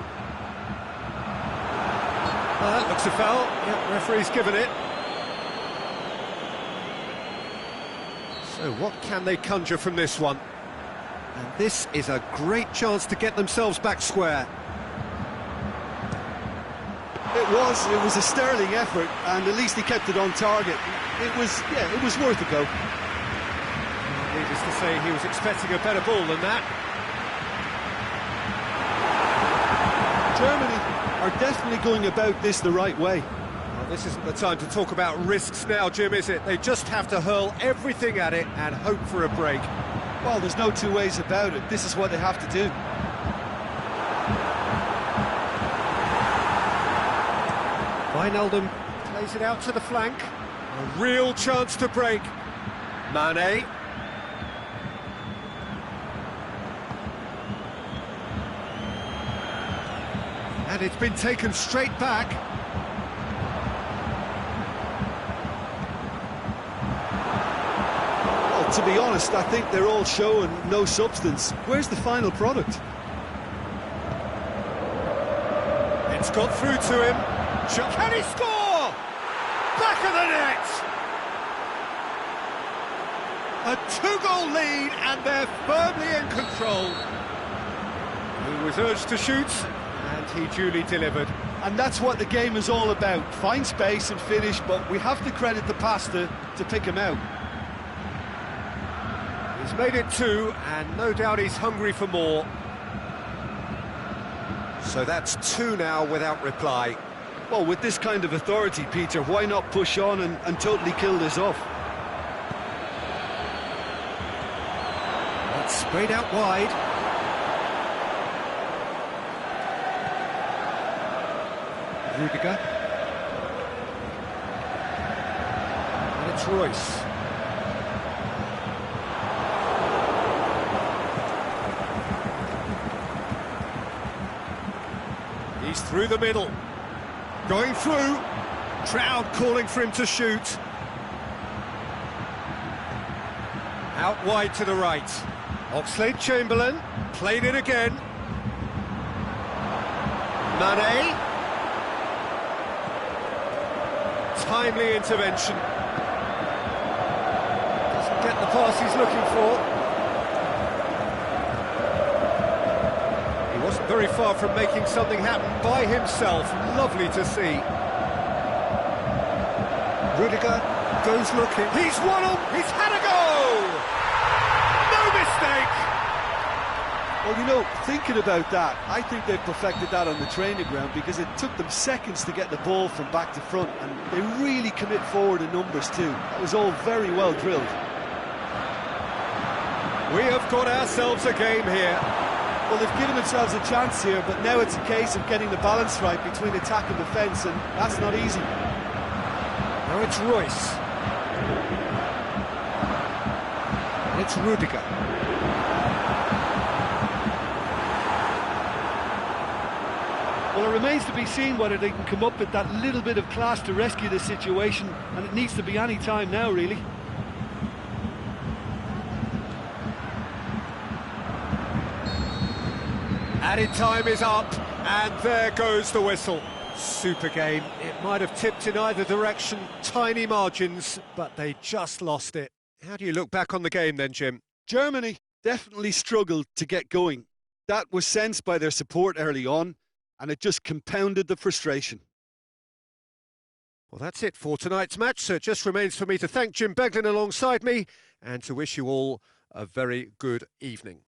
Speaker 1: That looks a foul. Yep, referee's given it. So what can they conjure from this one? And this is a great chance to get themselves back square.
Speaker 2: It was a sterling effort, and at least he kept it on target. It was worth a go.
Speaker 1: Needless to say, he was expecting a better ball than that.
Speaker 2: Germany are definitely going about this the right way.
Speaker 1: Well, this isn't the time to talk about risks now, Jim, is it? They just have to hurl everything at it and hope for a break.
Speaker 2: Well, there's no two ways about it. This is what they have to do.
Speaker 1: Wijnaldum plays it out to the flank. A real chance to break. Mane. And it's been taken straight back.
Speaker 2: Well, to be honest, I think they're all show and no substance. Where's the final product?
Speaker 1: It's got through to him. Can he score? Back of the net! A two-goal lead and they're firmly in control. He was urged to shoot and he duly delivered.
Speaker 2: And that's what the game is all about. Find space and finish, but we have to credit the passer to pick him out.
Speaker 1: He's made it two and no doubt he's hungry for more. So that's two now without reply.
Speaker 2: Well, with this kind of authority, Peter, why not push on and totally kill this off?
Speaker 1: That's sprayed out wide. Rudiger. And it's Royce. He's through the middle. Going through, crowd calling for him to shoot. Out wide to the right. Oxlade-Chamberlain, played it again. Mane. Timely intervention. Doesn't get the pass he's looking for. Wasn't very far from making something happen by himself. Lovely to see. Rudiger goes looking. He's won him! He's had a go! No mistake!
Speaker 2: Well, you know, thinking about that, I think they perfected that on the training ground because it took them seconds to get the ball from back to front, and they really commit forward in numbers too. That was all very well drilled.
Speaker 1: We have got ourselves a game here.
Speaker 2: Well, they've given themselves a chance here, but now it's a case of getting the balance right between attack and defence, and that's not easy.
Speaker 1: Now it's Royce. And it's Rudiger.
Speaker 2: Well, it remains to be seen whether they can come up with that little bit of class to rescue the situation, and it needs to be any time now, really.
Speaker 1: Added time is up, and there goes the whistle. Super game. It might have tipped in either direction, tiny margins, but they just lost it. How do you look back on the game then, Jim?
Speaker 2: Germany definitely struggled to get going. That was sensed by their support early on, and it just compounded the frustration.
Speaker 1: Well, that's it for tonight's match, so it just remains for me to thank Jim Beglin alongside me, and to wish you all a very good evening.